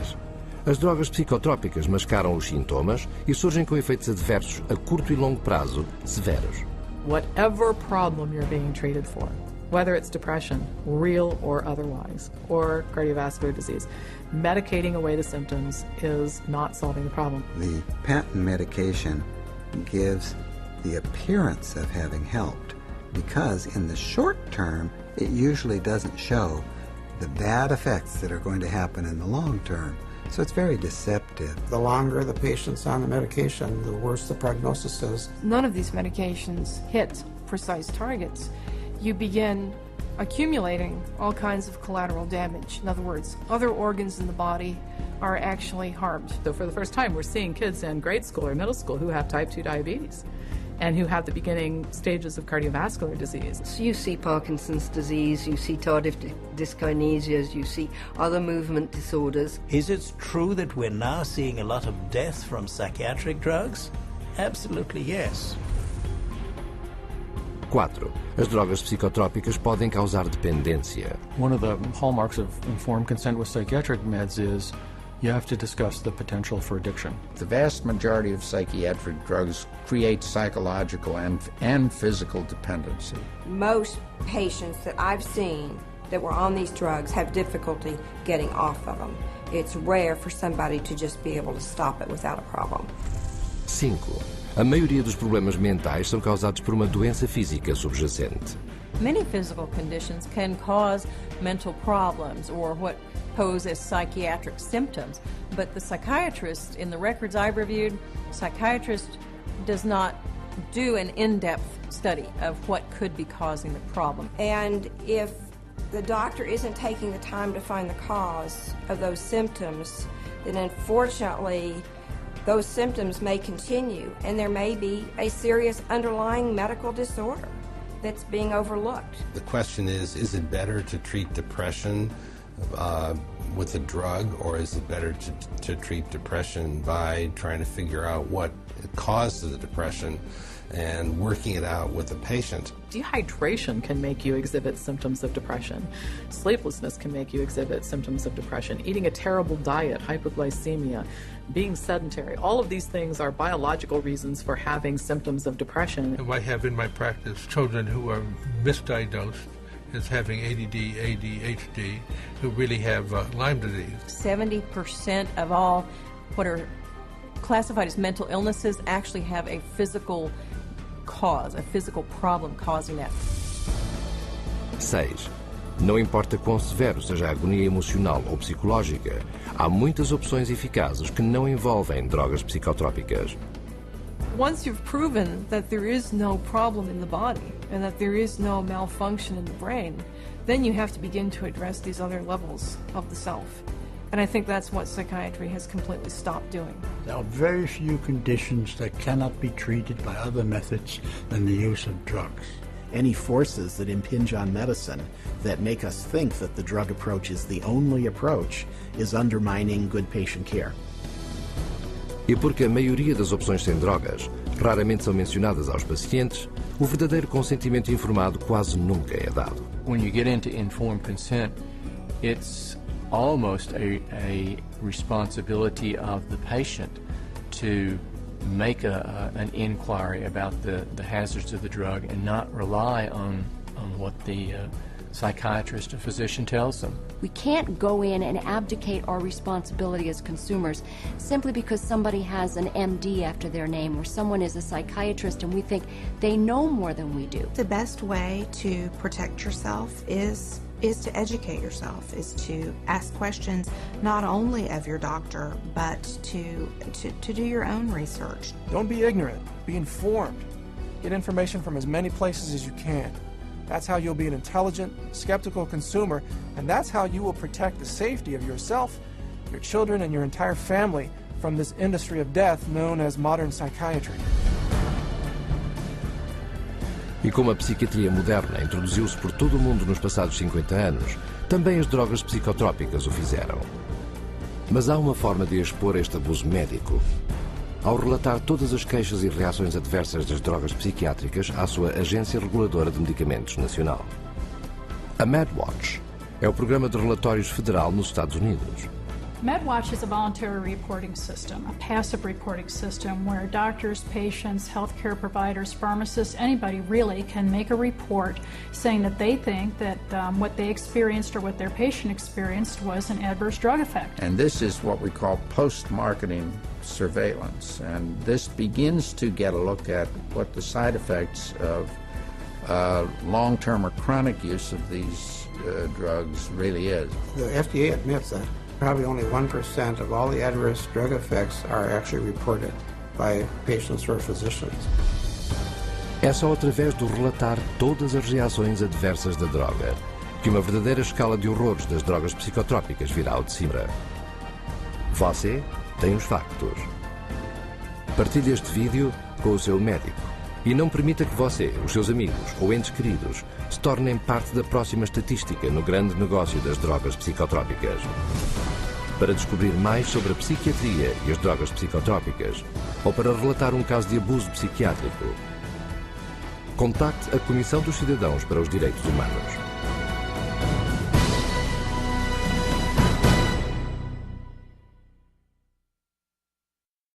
As drogas psicotrópicas mascaram os sintomas e surgem com efeitos adversos a curto e longo prazo severos. Whatever problem you're being treated for, whether it's depression, real or otherwise, or cardiovascular disease, medicating away the symptoms is not solving the problem. The patent medication gives the appearance of having helped because in the short term, it usually doesn't show the bad effects that are going to happen in the long term. So it's very deceptive. The longer the patient's on the medication, the worse the prognosis is. None of these medications hit precise targets. You begin accumulating all kinds of collateral damage. In other words, other organs in the body are actually harmed. So for the first time, we're seeing kids in grade school or middle school who have type 2 diabetes and who have the beginning stages of cardiovascular disease. So you see Parkinson's disease, you see tardive dyskinesias, you see other movement disorders. Is it true that we're now seeing a lot of deaths from psychiatric drugs? Absolutely yes. 4. As drogas psicotrópicas podem causar dependência. One of the hallmarks of informed consent with psychiatric meds is you have to discuss the potential for addiction. The vast majority of psychiatric drugs create psychological and physical dependency. Most patients that I've seen that were on these drugs have difficulty getting off of them. It's rare for somebody to just be able to stop it without a problem. 5. A maioria dos problemas mentais são causados por uma doença física subjacente. Many physical conditions can cause mental problems or what pose as psychiatric symptoms, but the psychiatrist, in the records I've reviewed, psychiatrist does not do an in-depth study of what could be causing the problem. And if the doctor isn't taking the time to find the cause of those symptoms, then unfortunately those symptoms may continue and there may be a serious underlying medical disorder that's being overlooked. The question is it better to treat depression with a drug, or is it better to treat depression by trying to figure out what caused the depression and working it out with the patient? Dehydration can make you exhibit symptoms of depression. Sleeplessness can make you exhibit symptoms of depression. Eating a terrible diet, hypoglycemia, being sedentary, all of these things are biological reasons for having symptoms of depression. I have in my practice children who are misdiagnosed as having ADD, ADHD, who really have Lyme disease. 70% of all what are classified as mental illnesses actually have a physical cause, a physical problem causing that. 6. Não importa quão severo seja a agonia emocional ou psicológica, há muitas opções eficazes que não envolvem drogas psicotrópicas. Once you've proven that there is no problem in the body and that there is no malfunction in the brain, then you have to begin to address these other levels of the self. And I think that's what psychiatry has completely stopped doing. There are very few conditions that cannot be treated by other methods than the use of drugs. Any forces that impinge on medicine that make us think that the drug approach is the only approach is undermining good patient care. E porque a maioria das opções sem drogas raramente são mencionadas aos pacientes, o verdadeiro consentimento informado quase nunca é dado. When you get into informed consent, it's almost a responsibility of the patient to make an inquiry about the hazards of the drug and not rely on what the psychiatrist or physician tells them. We can't go in and abdicate our responsibility as consumers simply because somebody has an MD after their name or someone is a psychiatrist and we think they know more than we do. The best way to protect yourself is to educate yourself, is to ask questions not only of your doctor, but to do your own research. Don't be ignorant, be informed. Get information from as many places as you can. That's how you'll be an intelligent, skeptical consumer, and that's how you will protect the safety of yourself, your children, and your entire family from this industry of death known as modern psychiatry. E como a psiquiatria moderna introduziu-se por todo o mundo nos passados 50 anos, também as drogas psicotrópicas o fizeram. Mas há uma forma de expor este abuso médico. Ao relatar todas as queixas e reações adversas das drogas psiquiátricas à sua Agência Reguladora de Medicamentos Nacional. A MedWatch é o programa de relatórios federal nos Estados Unidos. MedWatch is a voluntary reporting system, a passive reporting system where doctors, patients, healthcare providers, pharmacists, anybody really can make a report saying that they think that what they experienced or what their patient experienced was an adverse drug effect. And this is what we call post-marketing surveillance. And this begins to get a look at what the side effects of long-term or chronic use of these drugs really is. The FDA admits that probably only 1% of all the adverse drug effects are actually reported by patients or physicians. É só através do relatar todas as reações adversas da droga que uma verdadeira escala de horrores das drogas psicotrópicas virá ao de cima. Você tem os factos. Partilhe este vídeo com o seu médico e não permita que você, os seus amigos ou entes queridos se tornem parte da próxima estatística no grande negócio das drogas psicotrópicas. Para descobrir mais sobre a psiquiatria e as drogas psicotrópicas ou para relatar um caso de abuso psiquiátrico, contacte a Comissão dos Cidadãos para os Direitos Humanos.